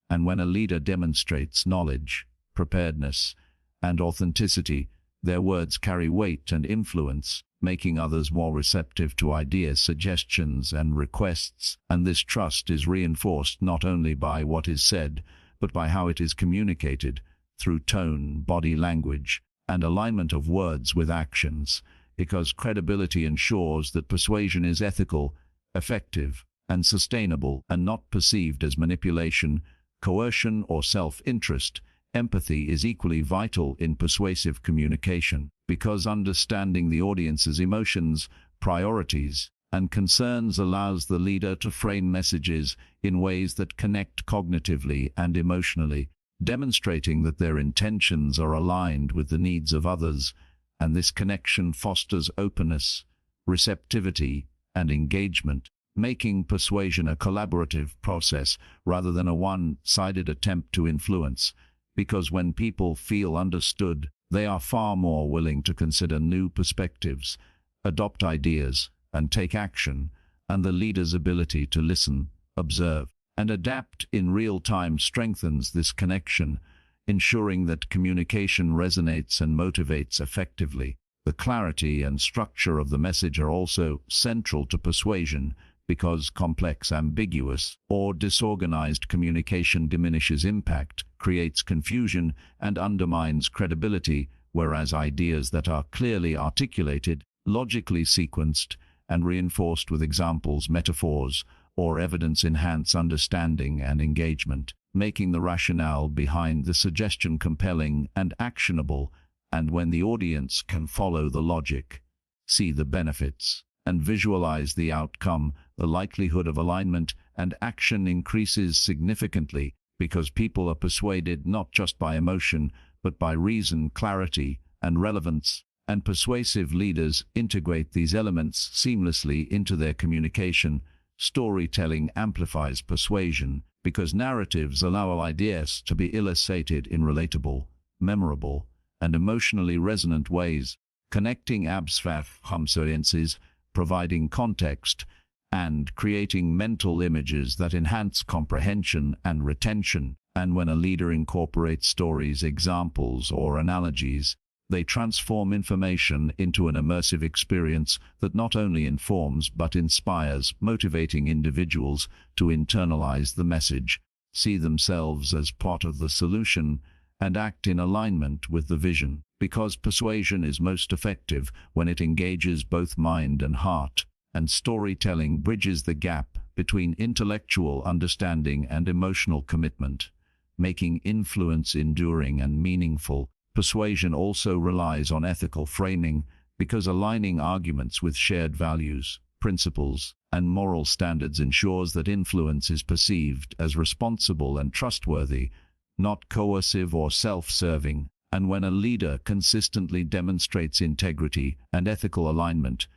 And when a leader demonstrates knowledge, preparedness, and authenticity, their words carry weight and influence, making others more receptive to ideas, suggestions, and requests. And this trust is reinforced not only by what is said, but by how it is communicated, through tone, body language, and alignment of words with actions, because credibility ensures that persuasion is ethical, effective, and sustainable, and not perceived as manipulation, coercion, or self-interest. Empathy is equally vital in persuasive communication, because understanding the audience's emotions, priorities, and concerns allows the leader to frame messages in ways that connect cognitively and emotionally, demonstrating that their intentions are aligned with the needs of others, and this connection fosters openness, receptivity, and engagement, making persuasion a collaborative process rather than a one-sided attempt to influence. Because when people feel understood, they are far more willing to consider new perspectives, adopt ideas, and take action, and the leader's ability to listen, observe, and adapt in real time strengthens this connection, ensuring that communication resonates and motivates effectively. The clarity and structure of the message are also central to persuasion, because complex, ambiguous, or disorganized communication diminishes impact, creates confusion, and undermines credibility, whereas ideas that are clearly articulated, logically sequenced, and reinforced with examples, metaphors, or evidence enhance understanding and engagement, making the rationale behind the suggestion compelling and actionable. And when the audience can follow the logic, see the benefits, and visualize the outcome, the likelihood of alignment and action increases significantly, because people are persuaded not just by emotion, but by reason, clarity, and relevance. And persuasive leaders integrate these elements seamlessly into their communication. Storytelling amplifies persuasion, because narratives allow ideas to be illustrated in relatable, memorable, and emotionally resonant ways, connecting abstract audiences, providing context, and creating mental images that enhance comprehension and retention. And when a leader incorporates stories, examples, or analogies, they transform information into an immersive experience that not only informs but inspires, motivating individuals to internalize the message, see themselves as part of the solution, and act in alignment with the vision. Because persuasion is most effective when it engages both mind and heart, and storytelling bridges the gap between intellectual understanding and emotional commitment, making influence enduring and meaningful. Persuasion also relies on ethical framing, because aligning arguments with shared values, principles, and moral standards ensures that influence is perceived as responsible and trustworthy, not coercive or self-serving. And when a leader consistently demonstrates integrity and ethical alignment,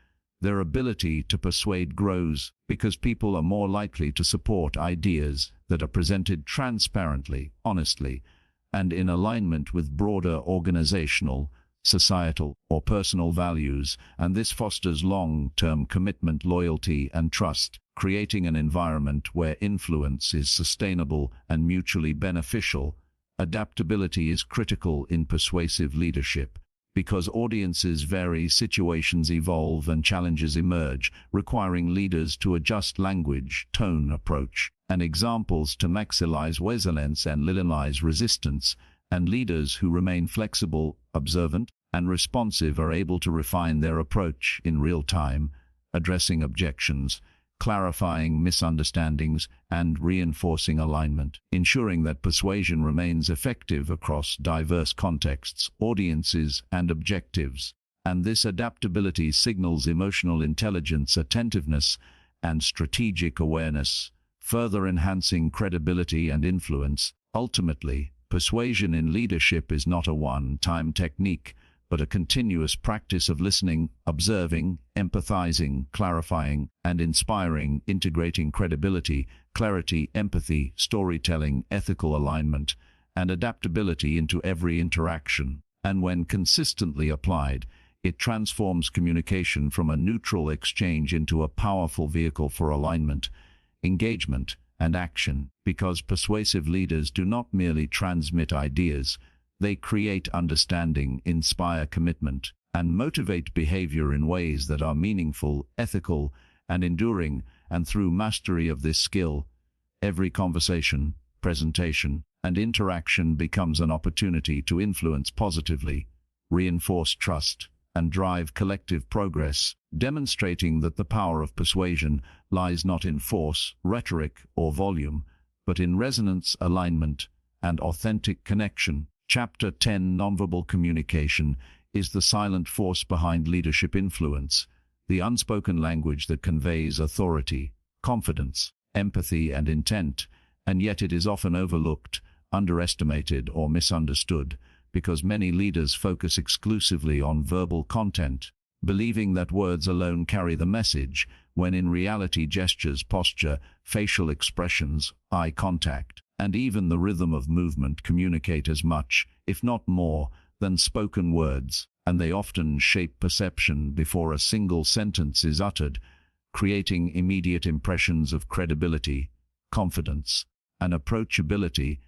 their ability to persuade grows, because people are more likely to support ideas that are presented transparently, honestly, and in alignment with broader organizational, societal, or personal values, and this fosters long-term commitment, loyalty, and trust, creating an environment where influence is sustainable and mutually beneficial. Adaptability is critical in persuasive leadership, because audiences vary, situations evolve, and challenges emerge, requiring leaders to adjust language, tone, approach, and examples to maximize resilience and minimize resistance. And leaders who remain flexible, observant, and responsive are able to refine their approach in real time, addressing objections, clarifying misunderstandings, and reinforcing alignment, ensuring that persuasion remains effective across diverse contexts, audiences, and objectives. And this adaptability signals emotional intelligence, attentiveness, and strategic awareness, further enhancing credibility and influence. Ultimately, persuasion in leadership is not a one-time technique, but a continuous practice of listening, observing, empathizing, clarifying, and inspiring, integrating credibility, clarity, empathy, storytelling, ethical alignment, and adaptability into every interaction. And when consistently applied, it transforms communication from a neutral exchange into a powerful vehicle for alignment, engagement, and action. Because persuasive leaders do not merely transmit ideas, they create understanding, inspire commitment, and motivate behavior in ways that are meaningful, ethical, and enduring. And through mastery of this skill, every conversation, presentation, and interaction becomes an opportunity to influence positively, reinforce trust, and drive collective progress, demonstrating that the power of persuasion lies not in force, rhetoric, or volume, but in resonance, alignment, and authentic connection. Chapter 10: Nonverbal Communication is the silent force behind leadership influence, the unspoken language that conveys authority, confidence, empathy, and intent, and yet it is often overlooked, underestimated, or misunderstood, because many leaders focus exclusively on verbal content, believing that words alone carry the message, when in reality gestures, posture, facial expressions, eye contact, and even the rhythm of movement communicate as much, if not more, than spoken words, and they often shape perception before a single sentence is uttered, creating immediate impressions of credibility, confidence, and approachability.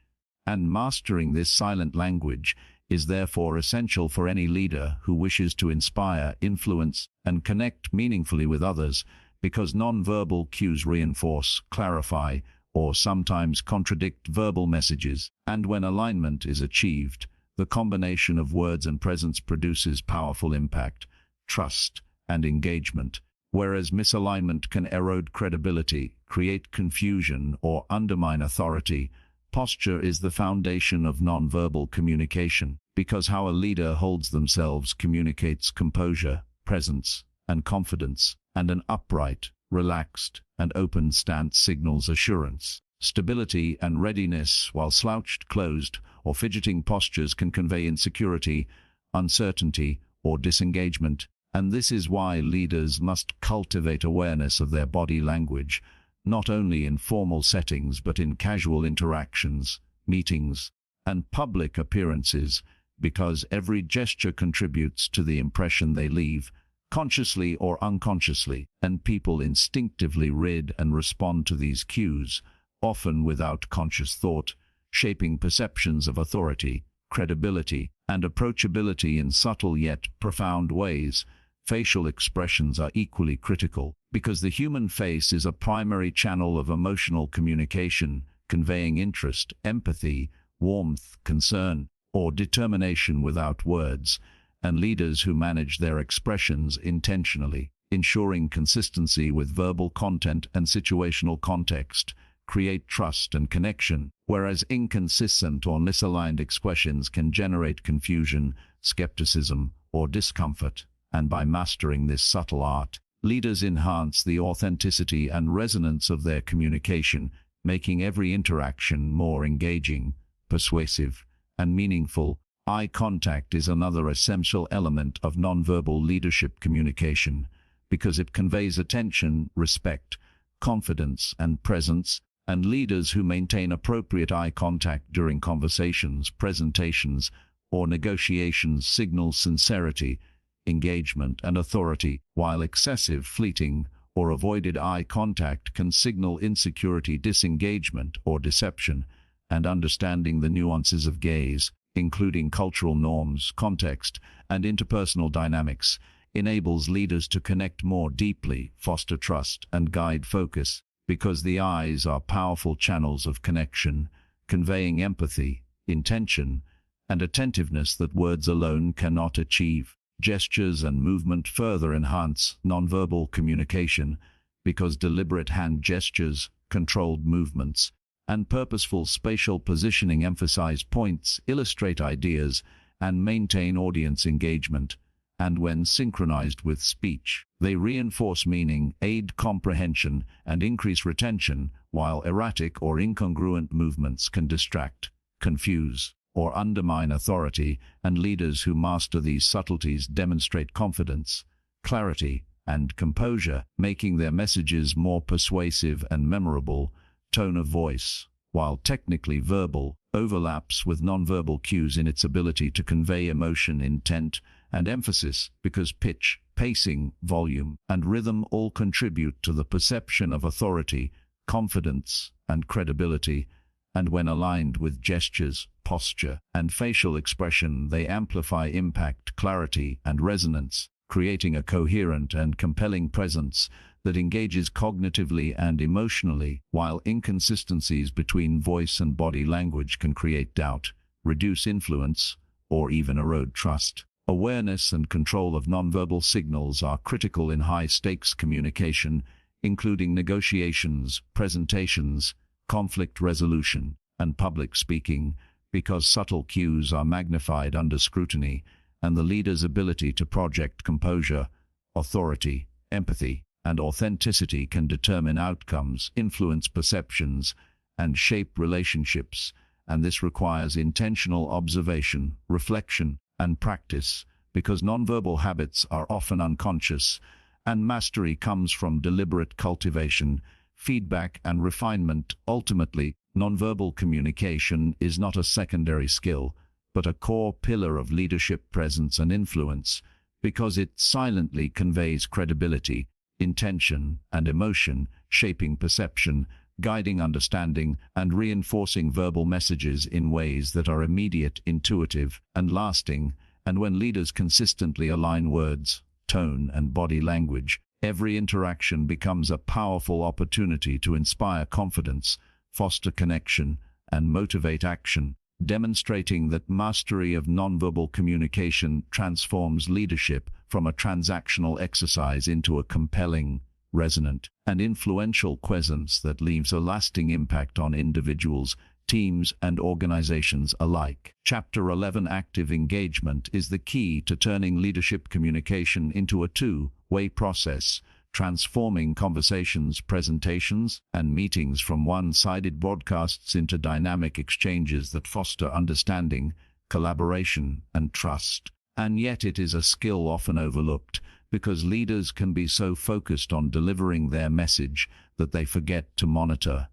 And mastering this silent language is therefore essential for any leader who wishes to inspire, influence, and connect meaningfully with others, because nonverbal cues reinforce, clarify, or sometimes contradict verbal messages, and when alignment is achieved, the combination of words and presence produces powerful impact, trust, and engagement, whereas misalignment can erode credibility, create confusion, or undermine authority. Posture is the foundation of nonverbal communication, because how a leader holds themselves communicates composure, presence, and confidence, and an upright, relaxed, and open stance signals assurance, stability, and readiness, while slouched, closed, or fidgeting postures can convey insecurity, uncertainty, or disengagement. And this is why leaders must cultivate awareness of their body language, not only in formal settings but in casual interactions, meetings, and public appearances, because every gesture contributes to the impression they leave, consciously or unconsciously, and people instinctively read and respond to these cues, often without conscious thought, shaping perceptions of authority, credibility, and approachability in subtle yet profound ways. Facial expressions are equally critical, because the human face is a primary channel of emotional communication, conveying interest, empathy, warmth, concern, or determination without words, and leaders who manage their expressions intentionally, ensuring consistency with verbal content and situational context, create trust and connection, whereas inconsistent or misaligned expressions can generate confusion, skepticism, or discomfort. And by mastering this subtle art, leaders enhance the authenticity and resonance of their communication, making every interaction more engaging, persuasive, and meaningful. Eye contact is another essential element of nonverbal leadership communication, because it conveys attention, respect, confidence, and presence, and leaders who maintain appropriate eye contact during conversations, presentations, or negotiations signal sincerity, engagement, and authority, while excessive, fleeting, or avoided eye contact can signal insecurity, disengagement, or deception. And understanding the nuances of gaze, including cultural norms, context, and interpersonal dynamics, enables leaders to connect more deeply, foster trust, and guide focus, because the eyes are powerful channels of connection, conveying empathy, intention, and attentiveness that words alone cannot achieve. Gestures and movement further enhance nonverbal communication, because deliberate hand gestures, controlled movements, and purposeful spatial positioning emphasize points, illustrate ideas, and maintain audience engagement. And when synchronized with speech, they reinforce meaning, aid comprehension, and increase retention, while erratic or incongruent movements can distract, confuse, or undermine authority. And leaders who master these subtleties demonstrate confidence, clarity, and composure, making their messages more persuasive and memorable. Tone of voice, while technically verbal, overlaps with nonverbal cues in its ability to convey emotion, intent, and emphasis, because pitch, pacing, volume, and rhythm all contribute to the perception of authority, confidence, and credibility. And when aligned with gestures, posture, and facial expression, they amplify impact, clarity, and resonance, creating a coherent and compelling presence that engages cognitively and emotionally, while inconsistencies between voice and body language can create doubt, reduce influence, or even erode trust. Awareness and control of nonverbal signals are critical in high-stakes communication, including negotiations, presentations, conflict resolution, and public speaking, because subtle cues are magnified under scrutiny, and the leader's ability to project composure, authority, empathy, and authenticity can determine outcomes, influence perceptions, and shape relationships, and this requires intentional observation, reflection, and practice, because nonverbal habits are often unconscious, and mastery comes from deliberate cultivation, feedback, and refinement. Ultimately, nonverbal communication is not a secondary skill, but a core pillar of leadership presence and influence, because it silently conveys credibility, intention, and emotion, shaping perception, guiding understanding, and reinforcing verbal messages in ways that are immediate, intuitive, and lasting. And when leaders consistently align words, tone, and body language, every interaction becomes a powerful opportunity to inspire confidence, foster connection, and motivate action, demonstrating that mastery of nonverbal communication transforms leadership from a transactional exercise into a compelling, resonant, and influential presence that leaves a lasting impact on individuals, teams, and organizations alike. Chapter 11: Active engagement is the key to turning leadership communication into a two-way process, transforming conversations, presentations, and meetings from one-sided broadcasts into dynamic exchanges that foster understanding, collaboration, and trust. And yet it is a skill often overlooked, because leaders can be so focused on delivering their message that they forget to monitor,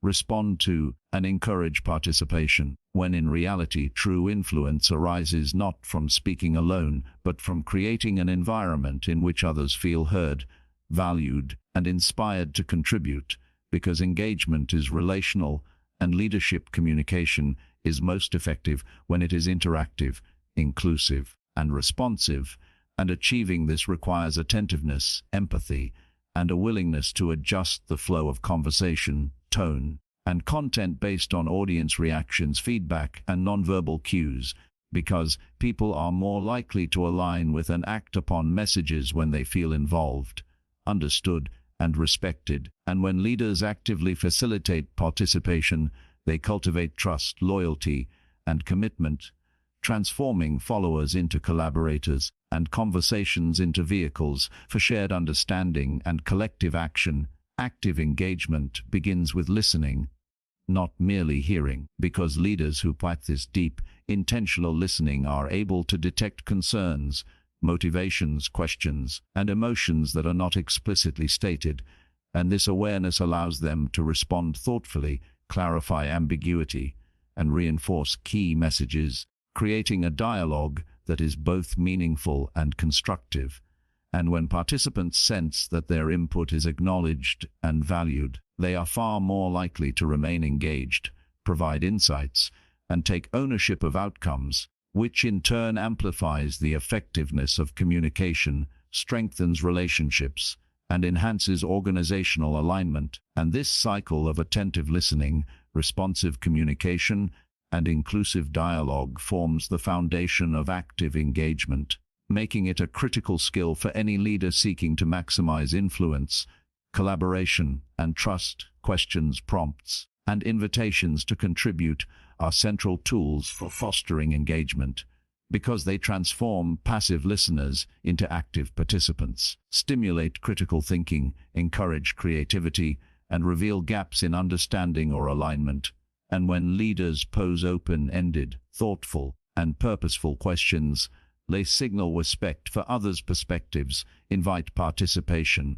respond to, and encourage participation, when in reality true influence arises not from speaking alone, but from creating an environment in which others feel heard, valued, and inspired to contribute, because engagement is relational, and leadership communication is most effective when it is interactive, inclusive, and responsive, and achieving this requires attentiveness, empathy, and a willingness to adjust the flow of conversation, tone, and content based on audience reactions, feedback, and nonverbal cues, because people are more likely to align with and act upon messages when they feel involved, understood, and respected. And when leaders actively facilitate participation, they cultivate trust, loyalty, and commitment, transforming followers into collaborators and conversations into vehicles for shared understanding and collective action. Active engagement begins with listening, not merely hearing, because leaders who practice deep, intentional listening are able to detect concerns, motivations, questions, and emotions that are not explicitly stated, and this awareness allows them to respond thoughtfully, clarify ambiguity, and reinforce key messages, creating a dialogue that is both meaningful and constructive. And when participants sense that their input is acknowledged and valued, they are far more likely to remain engaged, provide insights, and take ownership of outcomes, which in turn amplifies the effectiveness of communication, strengthens relationships, and enhances organizational alignment. And this cycle of attentive listening, responsive communication, and inclusive dialogue forms the foundation of active engagement, making it a critical skill for any leader seeking to maximize influence, collaboration, and trust. Questions, prompts, and invitations to contribute are central tools for fostering engagement, because they transform passive listeners into active participants, stimulate critical thinking, encourage creativity, and reveal gaps in understanding or alignment. And when leaders pose open-ended, thoughtful, and purposeful questions, they signal respect for others' perspectives, invite participation,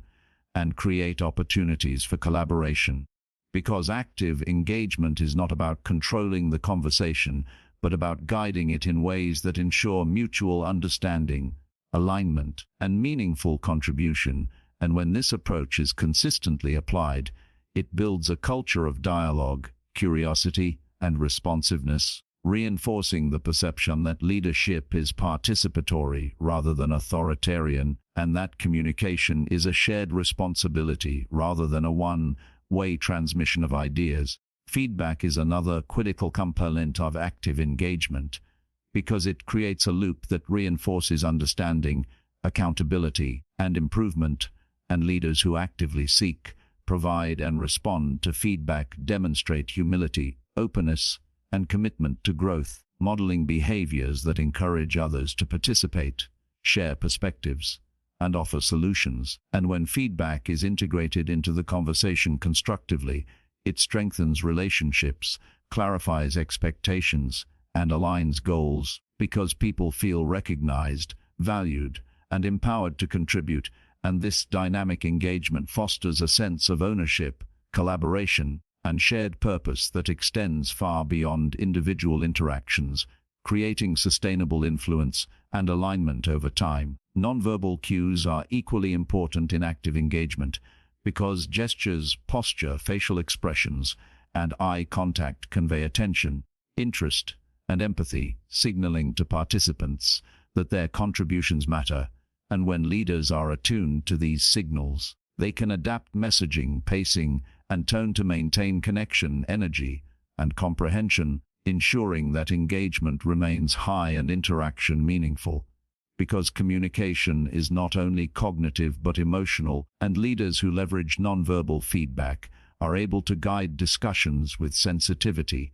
and create opportunities for collaboration. Because active engagement is not about controlling the conversation, but about guiding it in ways that ensure mutual understanding, alignment, and meaningful contribution. And when this approach is consistently applied, it builds a culture of dialogue, curiosity, and responsiveness, reinforcing the perception that leadership is participatory rather than authoritarian, and that communication is a shared responsibility rather than a one-way transmission of ideas. Feedback is another critical component of active engagement, because it creates a loop that reinforces understanding, accountability, and improvement, and leaders who actively seek, provide, and respond to feedback demonstrate humility, openness, and commitment to growth, modeling behaviors that encourage others to participate, share perspectives, and offer solutions. And when feedback is integrated into the conversation constructively, it strengthens relationships, clarifies expectations, and aligns goals, because people feel recognized, valued, and empowered to contribute, and this dynamic engagement fosters a sense of ownership, collaboration, and shared purpose that extends far beyond individual interactions, creating sustainable influence and alignment over time. Nonverbal cues are equally important in active engagement, because gestures, posture, facial expressions, and eye contact convey attention, interest, and empathy, signaling to participants that their contributions matter. And when leaders are attuned to these signals, they can adapt messaging, pacing, and tone to maintain connection, energy, and comprehension, ensuring that engagement remains high and interaction meaningful. Because communication is not only cognitive but emotional, and leaders who leverage nonverbal feedback are able to guide discussions with sensitivity,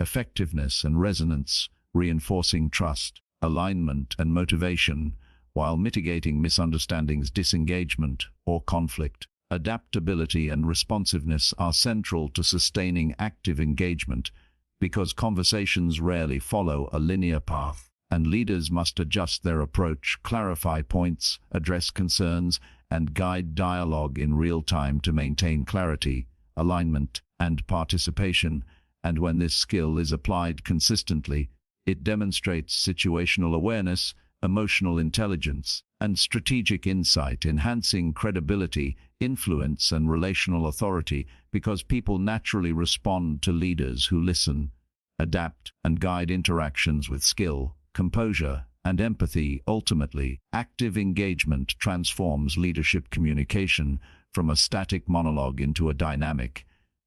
effectiveness, and resonance, reinforcing trust, alignment, and motivation, while mitigating misunderstandings, disengagement, or conflict. Adaptability and responsiveness are central to sustaining active engagement, because conversations rarely follow a linear path, and leaders must adjust their approach, clarify points, address concerns, and guide dialogue in real time to maintain clarity, alignment, and participation. And when this skill is applied consistently, it demonstrates situational awareness, emotional intelligence, and strategic insight, enhancing credibility, influence, and relational authority, because people naturally respond to leaders who listen, adapt, and guide interactions with skill, composure, and empathy. Ultimately, active engagement transforms leadership communication from a static monologue into a dynamic,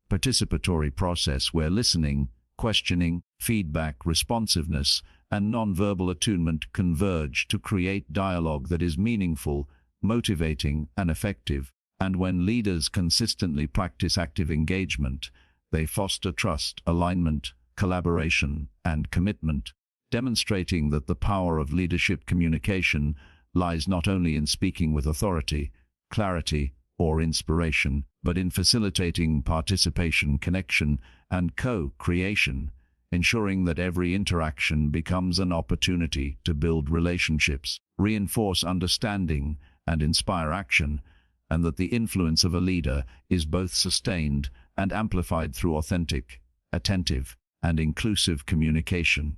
participatory process where listening, questioning, feedback, responsiveness, and nonverbal attunement converge to create dialogue that is meaningful, motivating, and effective. And when leaders consistently practice active engagement, they foster trust, alignment, collaboration, and commitment, demonstrating that the power of leadership communication lies not only in speaking with authority, clarity, or inspiration, but in facilitating participation, connection, and co-creation, ensuring that every interaction becomes an opportunity to build relationships, reinforce understanding, and inspire action, and that the influence of a leader is both sustained and amplified through authentic, attentive, and inclusive communication.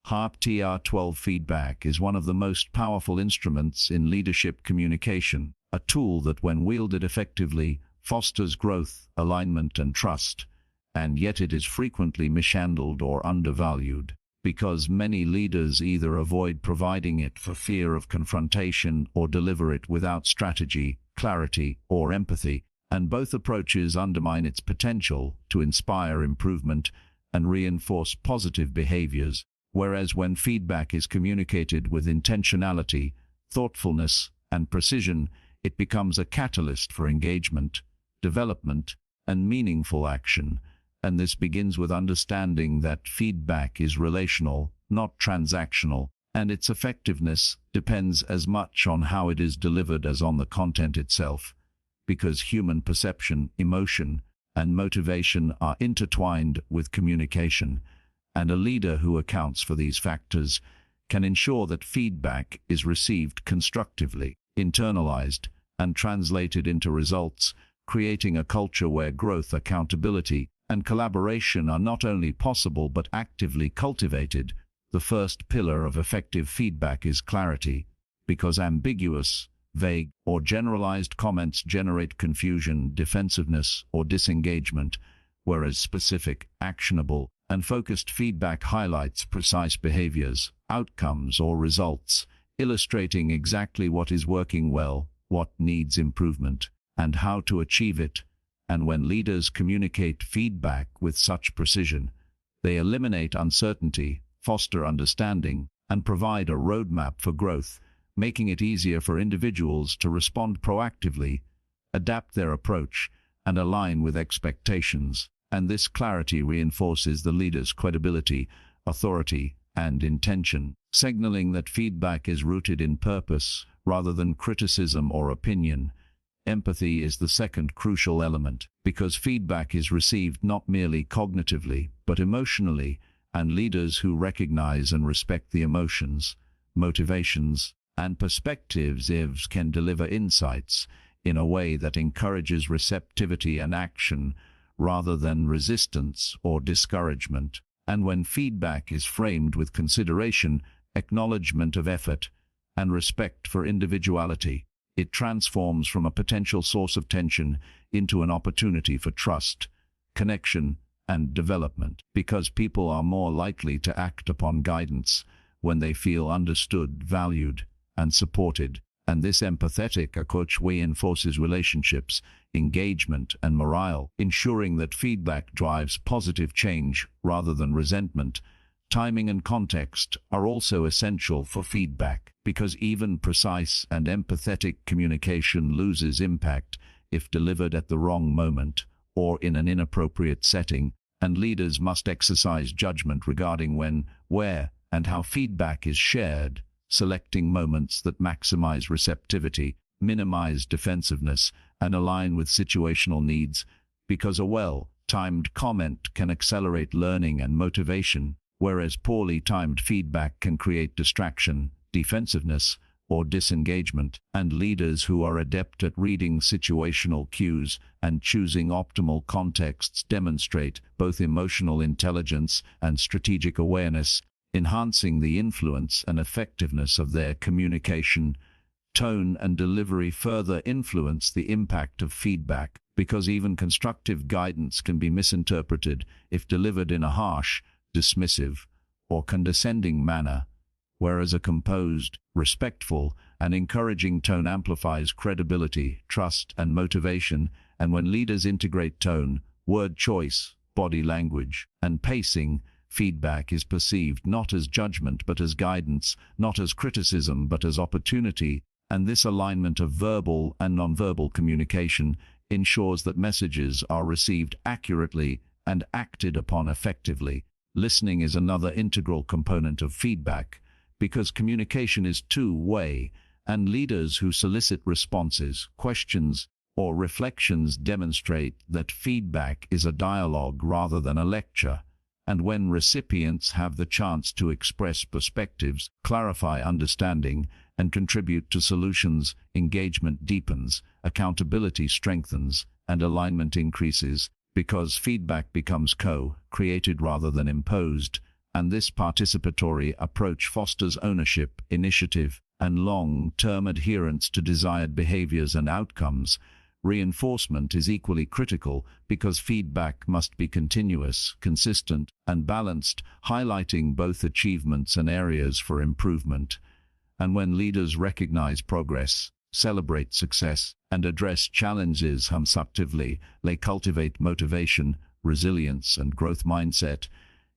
HARP-TR12 feedback is one of the most powerful instruments in leadership communication, a tool that, when wielded effectively, fosters growth, alignment, and trust. And yet it is frequently mishandled or undervalued, because many leaders either avoid providing it for fear of confrontation or deliver it without strategy, clarity, or empathy, and both approaches undermine its potential to inspire improvement and reinforce positive behaviors. Whereas when feedback is communicated with intentionality, thoughtfulness, and precision, it becomes a catalyst for engagement, development, and meaningful action. And this begins with understanding that feedback is relational, not transactional, and its effectiveness depends as much on how it is delivered as on the content itself, because human perception, emotion, and motivation are intertwined with communication, and a leader who accounts for these factors can ensure that feedback is received constructively, internalized, and translated into results, creating a culture where growth, accountability, and collaboration are not only possible but actively cultivated. The first pillar of effective feedback is clarity, because ambiguous, vague, or generalized comments generate confusion, defensiveness, or disengagement, whereas specific, actionable, and focused feedback highlights precise behaviors, outcomes, or results, illustrating exactly what is working well, what needs improvement, and how to achieve it. And when leaders communicate feedback with such precision, they eliminate uncertainty, foster understanding, and provide a roadmap for growth, making it easier for individuals to respond proactively, adapt their approach, and align with expectations. and this clarity reinforces the leader's credibility, authority, and intention, signaling that feedback is rooted in purpose rather than criticism or opinion. Empathy is the second crucial element, because feedback is received not merely cognitively, but emotionally, and leaders who recognize and respect the emotions, motivations, and perspectives can deliver insights in a way that encourages receptivity and action rather than resistance or discouragement. And when feedback is framed with consideration, acknowledgement of effort, and respect for individuality, it transforms from a potential source of tension into an opportunity for trust, connection, and development, because people are more likely to act upon guidance when they feel understood, valued, and supported. And this empathetic approach reinforces relationships, engagement, and morale, ensuring that feedback drives positive change rather than resentment. Timing and context are also essential for feedback, because even precise and empathetic communication loses impact if delivered at the wrong moment or in an inappropriate setting, and leaders must exercise judgment regarding when, where, and how feedback is shared, selecting moments that maximize receptivity, minimize defensiveness, and align with situational needs, because a well-timed comment can accelerate learning and motivation, whereas poorly timed feedback can create distraction, defensiveness, or disengagement. And leaders who are adept at reading situational cues and choosing optimal contexts demonstrate both emotional intelligence and strategic awareness, enhancing the influence and effectiveness of their communication. Tone and delivery further influence the impact of feedback, because even constructive guidance can be misinterpreted if delivered in a harsh, dismissive, or condescending manner, whereas a composed, respectful, and encouraging tone amplifies credibility, trust, and motivation. And when leaders integrate tone, word choice, body language, and pacing, feedback is perceived not as judgment but as guidance, not as criticism but as opportunity, and this alignment of verbal and nonverbal communication ensures that messages are received accurately and acted upon effectively. Listening is another integral component of feedback, because communication is two-way, and leaders who solicit responses, questions, or reflections demonstrate that feedback is a dialogue rather than a lecture. And when recipients have the chance to express perspectives, clarify understanding, and contribute to solutions, engagement deepens, accountability strengthens, and alignment increases, because feedback becomes co-created rather than imposed. And this participatory approach fosters ownership, initiative, and long-term adherence to desired behaviors and outcomes. Reinforcement is equally critical, because feedback must be continuous, consistent, and balanced, highlighting both achievements and areas for improvement. And when leaders recognize progress, celebrate success, and address challenges constructively, they cultivate motivation, resilience, and growth mindset,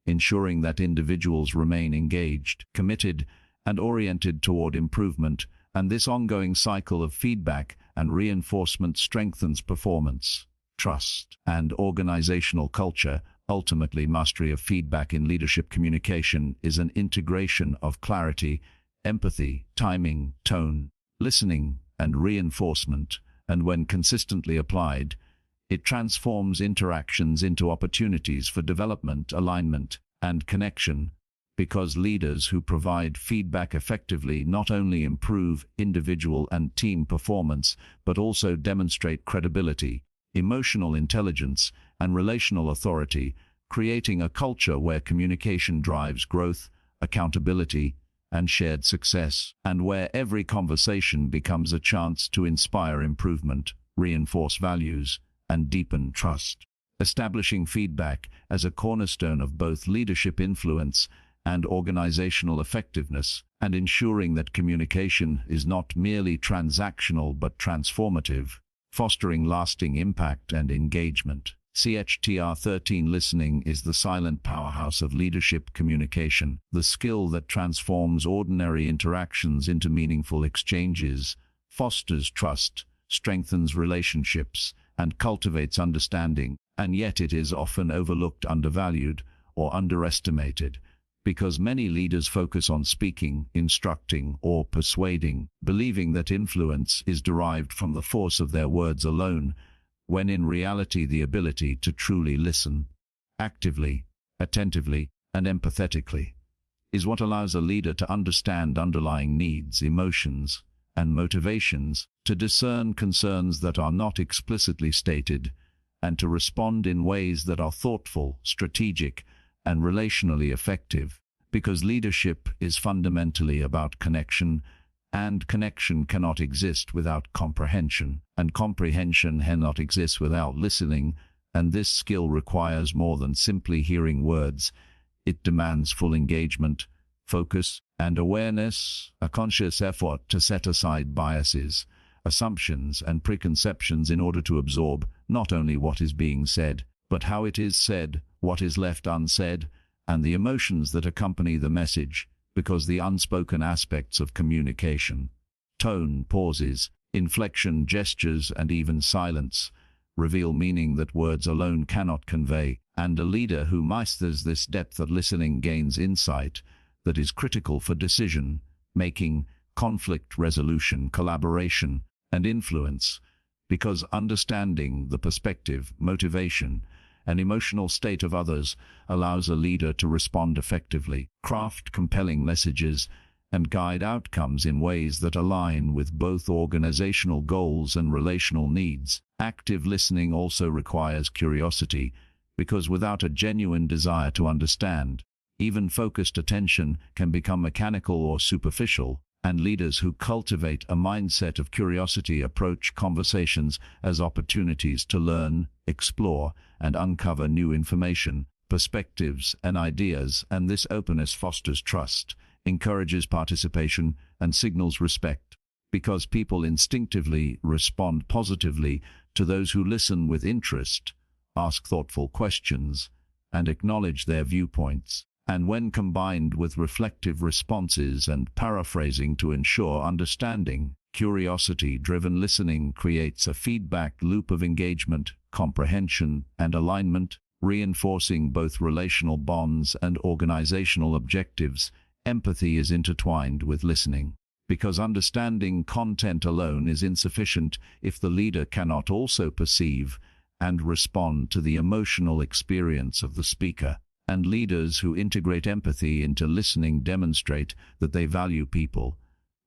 ensuring that individuals remain engaged, committed, and oriented toward improvement. And this ongoing cycle of feedback and reinforcement strengthens performance, trust, and organizational culture. Ultimately, mastery of feedback in leadership communication is an integration of clarity, empathy, timing, tone, listening, and reinforcement, and when consistently applied, it transforms interactions into opportunities for development, alignment, and connection, because leaders who provide feedback effectively not only improve individual and team performance, but also demonstrate credibility, emotional intelligence, and relational authority, creating a culture where communication drives growth, accountability, and shared success, and where every conversation becomes a chance to inspire improvement, reinforce values, and deepen trust. Establishing feedback as a cornerstone of both leadership influence and organizational effectiveness, and ensuring that communication is not merely transactional but transformative, fostering lasting impact and engagement. CHTR 13 Listening is the silent powerhouse of leadership communication, the skill that transforms ordinary interactions into meaningful exchanges, fosters trust, strengthens relationships, and cultivates understanding. and yet it is often overlooked, undervalued, or underestimated, because many leaders focus on speaking, instructing, or persuading, believing that influence is derived from the force of their words alone, when in reality the ability to truly listen, actively, attentively, and empathetically, is what allows a leader to understand underlying needs, emotions, and motivations, to discern concerns that are not explicitly stated, and to respond in ways that are thoughtful, strategic, and relationally effective, because leadership is fundamentally about connection, and connection cannot exist without comprehension, and comprehension cannot exist without listening, and this skill requires more than simply hearing words. It demands full engagement, focus, and awareness, a conscious effort to set aside biases, assumptions, and preconceptions in order to absorb not only what is being said, but how it is said, what is left unsaid, and the emotions that accompany the message, because the unspoken aspects of communication, tone, pauses, inflection, gestures, and even silence, reveal meaning that words alone cannot convey, and a leader who masters this depth of listening gains insight that is critical for decision-making, conflict resolution, collaboration, and influence, because understanding the perspective, motivation, and emotional state of others allows a leader to respond effectively, craft compelling messages, and guide outcomes in ways that align with both organizational goals and relational needs. Active listening also requires curiosity, because without a genuine desire to understand, even focused attention can become mechanical or superficial, and leaders who cultivate a mindset of curiosity approach conversations as opportunities to learn, explore, and uncover new information, perspectives, and ideas, and this openness fosters trust, encourages participation, and signals respect, because people instinctively respond positively to those who listen with interest, ask thoughtful questions, and acknowledge their viewpoints. And when combined with reflective responses and paraphrasing to ensure understanding, curiosity-driven listening creates a feedback loop of engagement, comprehension, and alignment, reinforcing both relational bonds and organizational objectives. Empathy is intertwined with listening, because understanding content alone is insufficient if the leader cannot also perceive and respond to the emotional experience of the speaker. And leaders who integrate empathy into listening demonstrate that they value people,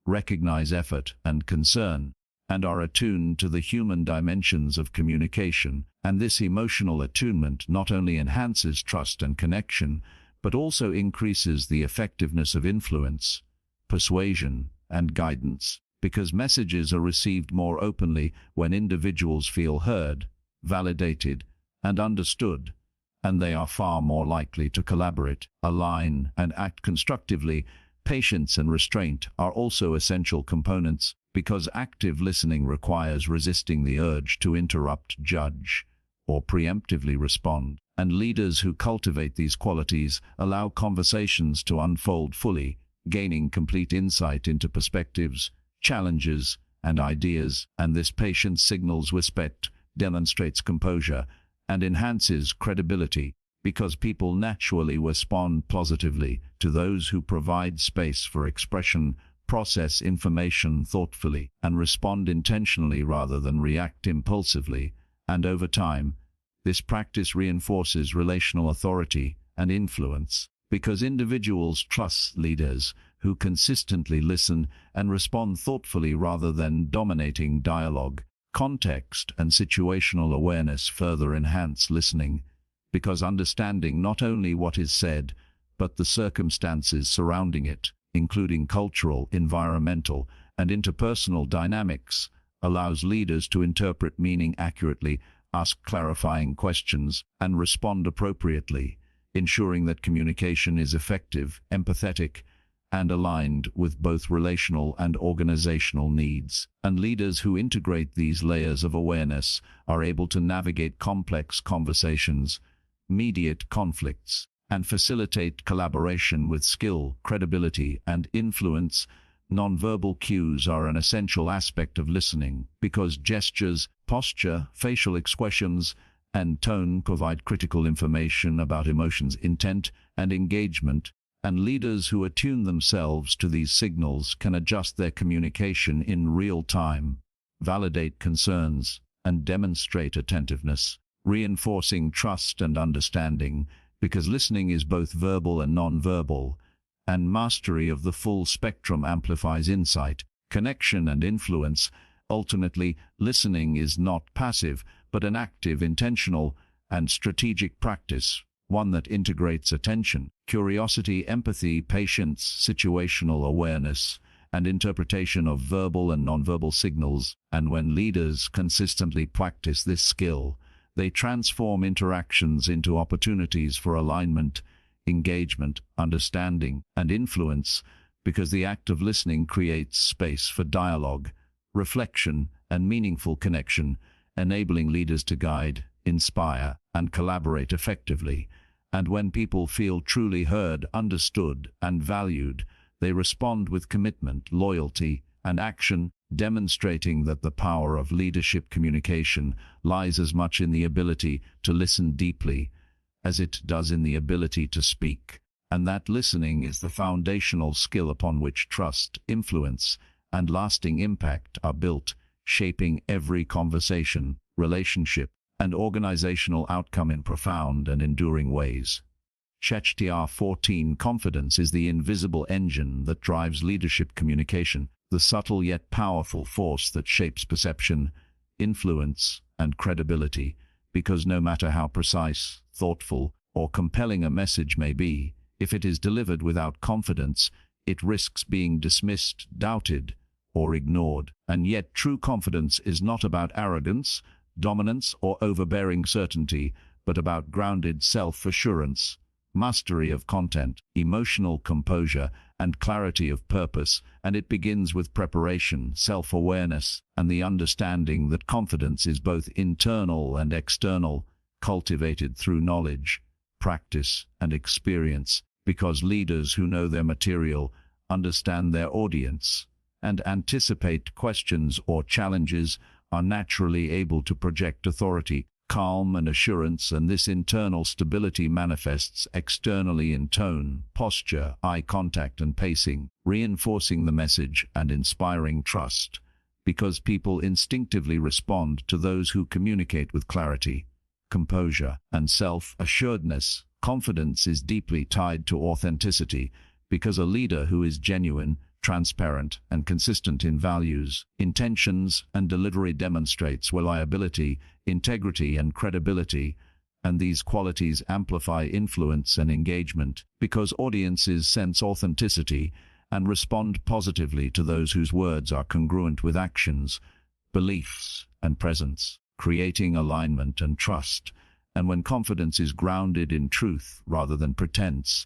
recognize effort and concern, and are attuned to the human dimensions of communication. And this emotional attunement not only enhances trust and connection, but also increases the effectiveness of influence, persuasion, and guidance, because messages are received more openly when individuals feel heard, validated, and understood, and they are far more likely to collaborate, align, and act constructively. Patience and restraint are also essential components, because active listening requires resisting the urge to interrupt, judge, or preemptively respond. And leaders who cultivate these qualities allow conversations to unfold fully, gaining complete insight into perspectives, challenges, and ideas. And this patience signals respect, demonstrates composure, and enhances credibility, because people naturally respond positively to those who provide space for expression, process information thoughtfully, and respond intentionally rather than react impulsively. And over time, this practice reinforces relational authority and influence, because individuals trust leaders who consistently listen and respond thoughtfully rather than dominating dialogue. Context and situational awareness further enhance listening, because understanding not only what is said, but the circumstances surrounding it, including cultural, environmental, and interpersonal dynamics, allows leaders to interpret meaning accurately, ask clarifying questions, and respond appropriately, ensuring that communication is effective, empathetic, and aligned with both relational and organizational needs. And leaders who integrate these layers of awareness are able to navigate complex conversations, mediate conflicts, and facilitate collaboration with skill, credibility, and influence. Nonverbal cues are an essential aspect of listening, because gestures, posture, facial expressions, and tone provide critical information about emotions, intent, and engagement, and leaders who attune themselves to these signals can adjust their communication in real time, validate concerns, and demonstrate attentiveness, reinforcing trust and understanding, because listening is both verbal and non-verbal, and mastery of the full spectrum amplifies insight, connection, and influence. Ultimately, listening is not passive, but an active, intentional, and strategic practice, one that integrates attention, curiosity, empathy, patience, situational awareness, and interpretation of verbal and nonverbal signals. And when leaders consistently practice this skill, they transform interactions into opportunities for alignment, engagement, understanding, and influence, because the act of listening creates space for dialogue, reflection, and meaningful connection, enabling leaders to guide, inspire, and collaborate effectively. And when people feel truly heard, understood, and valued, they respond with commitment, loyalty, and action, demonstrating that the power of leadership communication lies as much in the ability to listen deeply as it does in the ability to speak, and that listening is the foundational skill upon which trust, influence, and lasting impact are built, shaping every conversation, relationship, and organizational outcome in profound and enduring ways. CHTR 14. Confidence is the invisible engine that drives leadership communication, the subtle yet powerful force that shapes perception, influence, and credibility, because no matter how precise, thoughtful, or compelling a message may be, if it is delivered without confidence, it risks being dismissed, doubted, or ignored. And yet true confidence is not about arrogance, dominance, or overbearing certainty, but about grounded self-assurance, mastery of content, emotional composure, and clarity of purpose. And it begins with preparation, self-awareness, and the understanding that confidence is both internal and external, cultivated through knowledge, practice, and experience, because leaders who know their material, understand their audience, and anticipate questions or challenges are naturally able to project authority, calm, and assurance, and this internal stability manifests externally in tone, posture, eye contact, and pacing, reinforcing the message and inspiring trust, because people instinctively respond to those who communicate with clarity, composure, and self-assuredness. Confidence is deeply tied to authenticity, because a leader who is genuine, transparent, and consistent in values, intentions, and delivery demonstrates reliability, integrity, and credibility, and these qualities amplify influence and engagement, because audiences sense authenticity and respond positively to those whose words are congruent with actions, beliefs, and presence, creating alignment and trust. And when confidence is grounded in truth rather than pretense,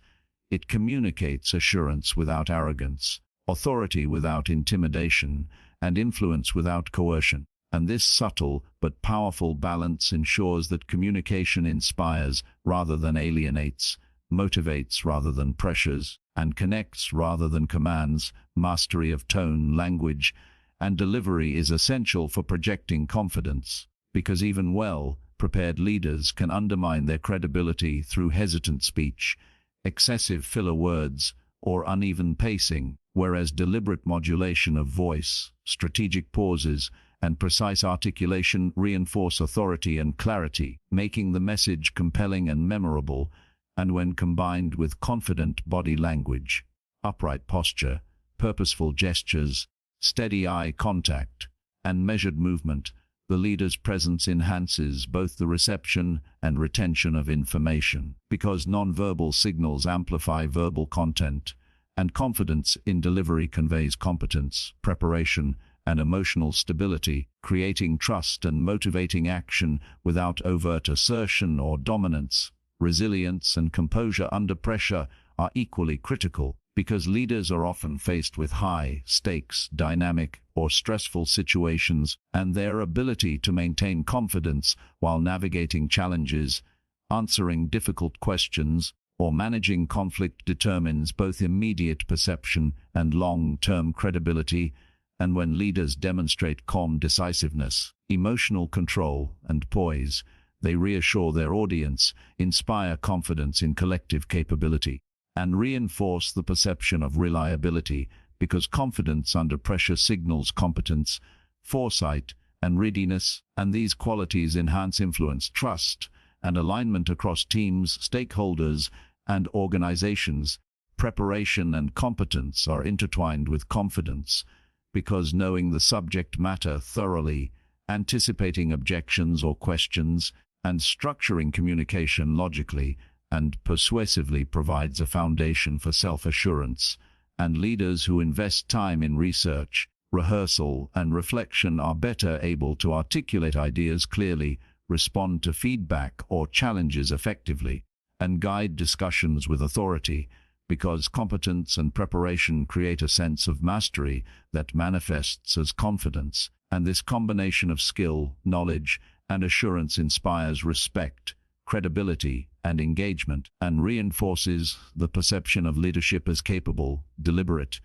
it communicates assurance without arrogance, authority without intimidation, and influence without coercion. And this subtle but powerful balance ensures that communication inspires rather than alienates, motivates rather than pressures, and connects rather than commands. Mastery of tone, language, and delivery is essential for projecting confidence, because even well-prepared leaders can undermine their credibility through hesitant speech, excessive filler words, or uneven pacing, whereas deliberate modulation of voice, strategic pauses, and precise articulation reinforce authority and clarity, making the message compelling and memorable. And when combined with confident body language, upright posture, purposeful gestures, steady eye contact, and measured movement, the leader's presence enhances both the reception and retention of information, because nonverbal signals amplify verbal content, and confidence in delivery conveys competence, preparation, and emotional stability, creating trust and motivating action without overt assertion or dominance. Resilience and composure under pressure are equally critical, because leaders are often faced with high-stakes, dynamic, or stressful situations, and their ability to maintain confidence while navigating challenges, answering difficult questions, or managing conflict determines both immediate perception and long-term credibility. And when leaders demonstrate calm decisiveness, emotional control, and poise, They reassure their audience, inspire confidence in collective capability, and reinforce the perception of reliability, because confidence under pressure signals competence, foresight, and readiness, and these qualities enhance influence, trust, and alignment across teams, stakeholders, and organizations. Preparation and competence are intertwined with confidence, because knowing the subject matter thoroughly, anticipating objections or questions, and structuring communication logically and persuasively provides a foundation for self-assurance, and leaders who invest time in research, rehearsal, and reflection are better able to articulate ideas clearly, respond to feedback or challenges effectively, and guide discussions with authority, because competence and preparation create a sense of mastery that manifests as confidence, and this combination of skill, knowledge, and assurance inspires respect, credibility, and engagement, and reinforces the perception of leadership as capable, deliberate,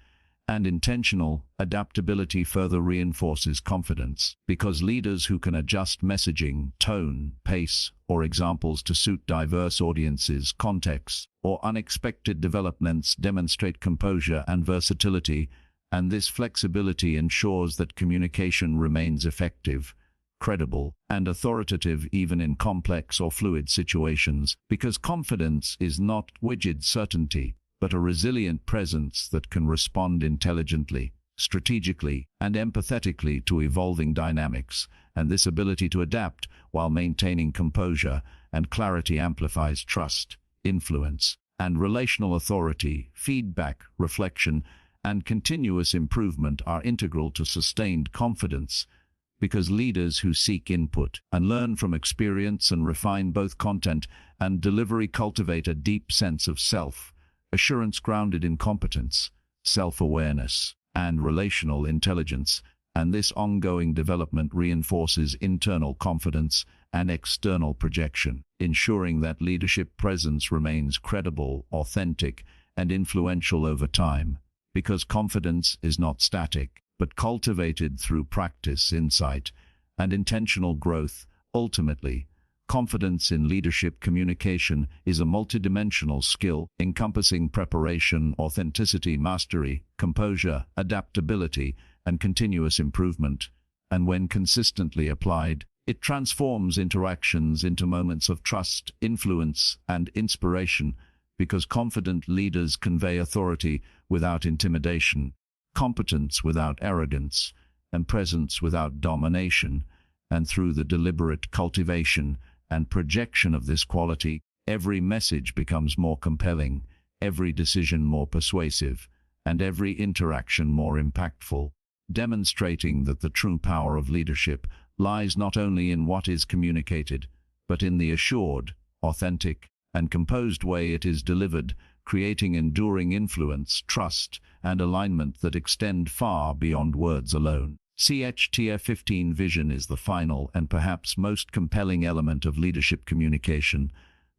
and intentional. Adaptability further reinforces confidence, because leaders who can adjust messaging, tone, pace, or examples to suit diverse audiences, contexts, or unexpected developments demonstrate composure and versatility, and this flexibility ensures that communication remains effective, credible, and authoritative even in complex or fluid situations, because confidence is not rigid certainty, but a resilient presence that can respond intelligently, strategically, and empathetically to evolving dynamics, and this ability to adapt while maintaining composure and clarity amplifies trust, influence, and relational authority. Feedback, reflection, and continuous improvement are integral to sustained confidence, because leaders who seek input and learn from experience and refine both content and delivery cultivate a deep sense of self-assurance grounded in competence, self-awareness, and relational intelligence, and this ongoing development reinforces internal confidence and external projection, ensuring that leadership presence remains credible, authentic, and influential over time, because confidence is not static, but cultivated through practice, insight, and intentional growth. Ultimately, confidence in leadership communication is a multidimensional skill encompassing preparation, authenticity, mastery, composure, adaptability, and continuous improvement, and when consistently applied, it transforms interactions into moments of trust, influence, and inspiration, because confident leaders convey authority without intimidation, competence without arrogance, and presence without domination, and through the deliberate cultivation and projection of this quality, every message becomes more compelling, every decision more persuasive, and every interaction more impactful, demonstrating that the true power of leadership lies not only in what is communicated, but in the assured, authentic, and composed way it is delivered, creating enduring influence, trust, and alignment that extend far beyond words alone. CHTF 15 Vision is the final and perhaps most compelling element of leadership communication,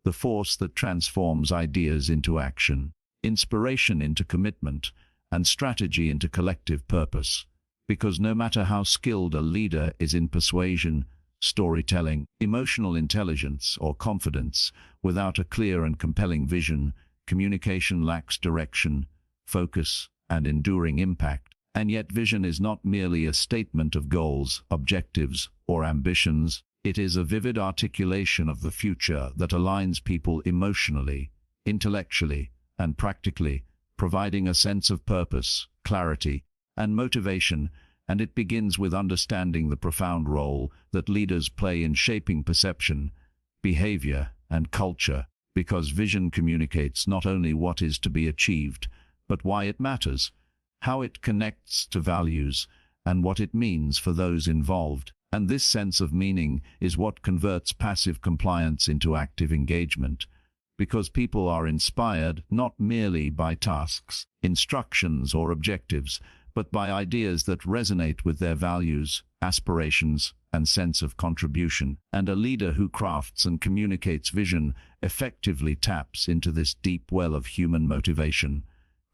the force that transforms ideas into action, inspiration into commitment, and strategy into collective purpose. Because no matter how skilled a leader is in persuasion, storytelling, emotional intelligence, or confidence, without a clear and compelling vision, communication lacks direction, focus, and enduring impact. And yet vision is not merely a statement of goals, objectives, or ambitions. It is a vivid articulation of the future that aligns people emotionally, intellectually, and practically, providing a sense of purpose, clarity, and motivation, and it begins with understanding the profound role that leaders play in shaping perception, behavior, and culture, because vision communicates not only what is to be achieved, but why it matters, how it connects to values, and what it means for those involved. And this sense of meaning is what converts passive compliance into active engagement, because people are inspired not merely by tasks, instructions, or objectives, but by ideas that resonate with their values, aspirations, and sense of contribution. And a leader who crafts and communicates vision effectively taps into this deep well of human motivation,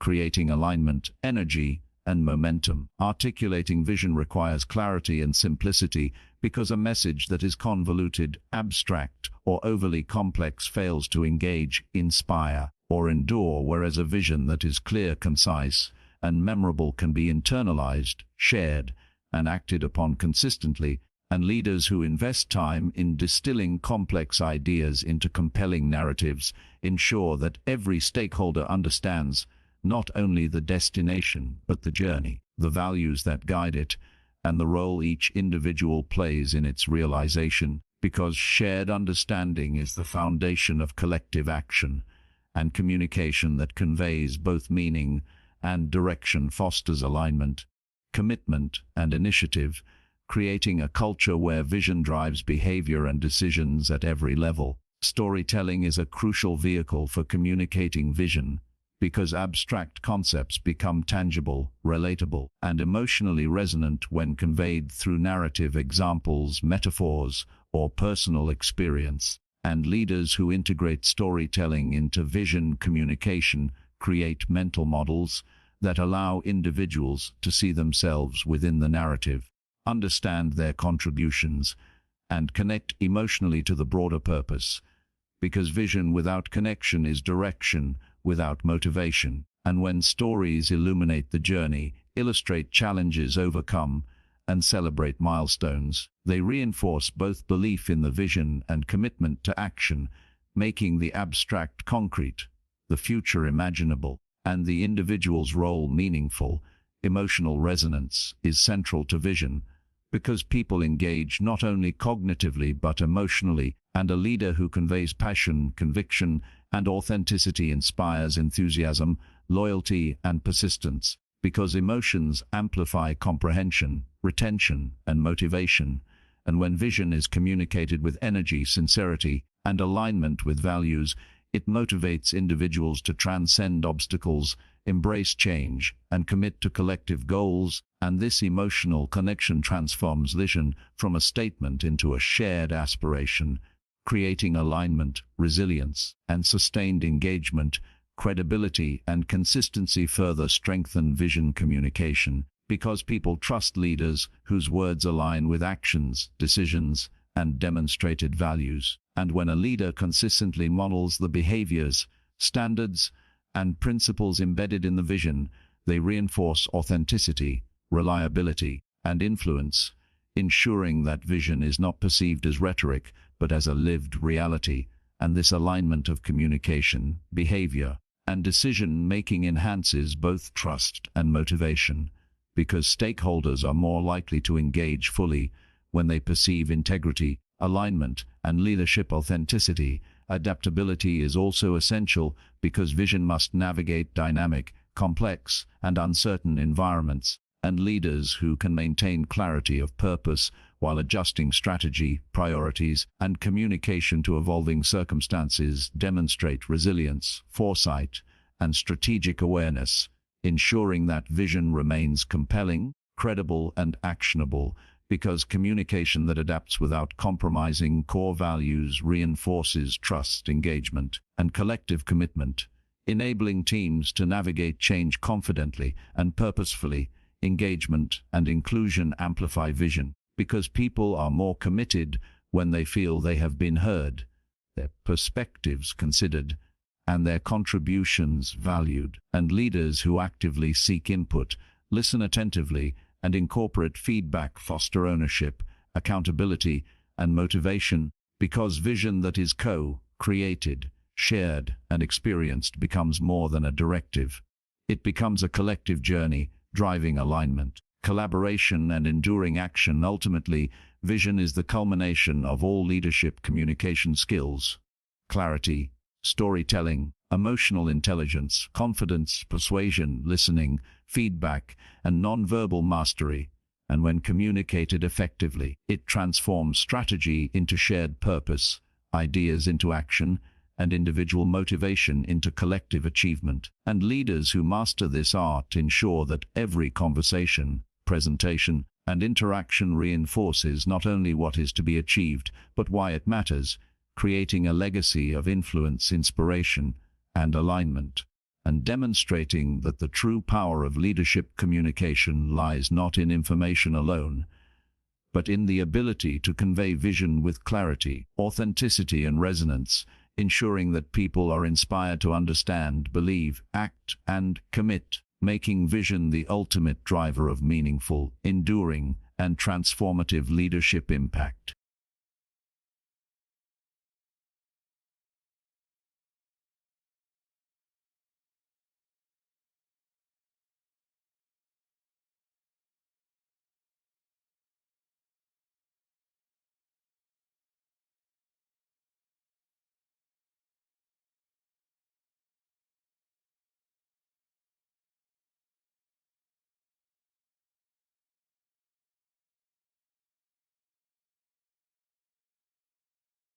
creating alignment, energy, and momentum. Articulating vision requires clarity and simplicity because a message that is convoluted, abstract, or overly complex fails to engage, inspire, or endure, whereas a vision that is clear, concise, and memorable can be internalized, shared, and acted upon consistently. And leaders who invest time in distilling complex ideas into compelling narratives ensure that every stakeholder understands not only the destination, but the journey, the values that guide it, and the role each individual plays in its realization, because shared understanding is the foundation of collective action, and communication that conveys both meaning and direction fosters alignment, commitment, and initiative, creating a culture where vision drives behavior and decisions at every level. Storytelling is a crucial vehicle for communicating vision because abstract concepts become tangible, relatable, and emotionally resonant when conveyed through narrative examples, metaphors, or personal experience. And leaders who integrate storytelling into vision communication create mental models that allow individuals to see themselves within the narrative, understand their contributions, and connect emotionally to the broader purpose, because vision without connection is direction without motivation. And when stories illuminate the journey, illustrate challenges overcome, and celebrate milestones, they reinforce both belief in the vision and commitment to action, making the abstract concrete, the future imaginable, and the individual's role meaningful. Emotional resonance is central to vision, because people engage not only cognitively but emotionally, and a leader who conveys passion, conviction, and authenticity inspires enthusiasm, loyalty, and persistence, because emotions amplify comprehension, retention, and motivation. And when vision is communicated with energy, sincerity, and alignment with values, it motivates individuals to transcend obstacles, embrace change, and commit to collective goals. And this emotional connection transforms vision from a statement into a shared aspiration, creating alignment, resilience, and sustained engagement. Credibility and consistency further strengthen vision communication, because people trust leaders whose words align with actions, decisions, and demonstrated values. And when a leader consistently models the behaviors, standards, and principles embedded in the vision, they reinforce authenticity, reliability, and influence, ensuring that vision is not perceived as rhetoric, but as a lived reality. And this alignment of communication, behavior, and decision-making enhances both trust and motivation, because stakeholders are more likely to engage fully when they perceive integrity, alignment, and leadership. Authenticity. Adaptability is also essential because vision must navigate dynamic, complex, and uncertain environments, and leaders who can maintain clarity of purpose while adjusting strategy, priorities, and communication to evolving circumstances demonstrate resilience, foresight, and strategic awareness, ensuring that vision remains compelling, credible, and actionable, because communication that adapts without compromising core values reinforces trust, engagement, and collective commitment, enabling teams to navigate change confidently and purposefully. Engagement and inclusion amplify vision, because people are more committed when they feel they have been heard, their perspectives considered, and their contributions valued. And leaders who actively seek input, listen attentively, and incorporate feedback foster ownership, accountability, and motivation, because vision that is co-created, shared, and experienced becomes more than a directive. It becomes a collective journey, driving alignment, collaboration, and enduring action. Ultimately, vision is the culmination of all leadership communication skills: clarity, storytelling, emotional intelligence, confidence, persuasion, listening, feedback, and nonverbal mastery. And when communicated effectively, it transforms strategy into shared purpose, ideas into action, and individual motivation into collective achievement. And leaders who master this art ensure that every conversation, presentation, and interaction reinforces not only what is to be achieved, but why it matters, creating a legacy of influence, inspiration, and alignment. and demonstrating that the true power of leadership communication lies not in information alone, but in the ability to convey vision with clarity, authenticity, and resonance, ensuring that people are inspired to understand, believe, act, and commit, making vision the ultimate driver of meaningful, enduring, and transformative leadership impact.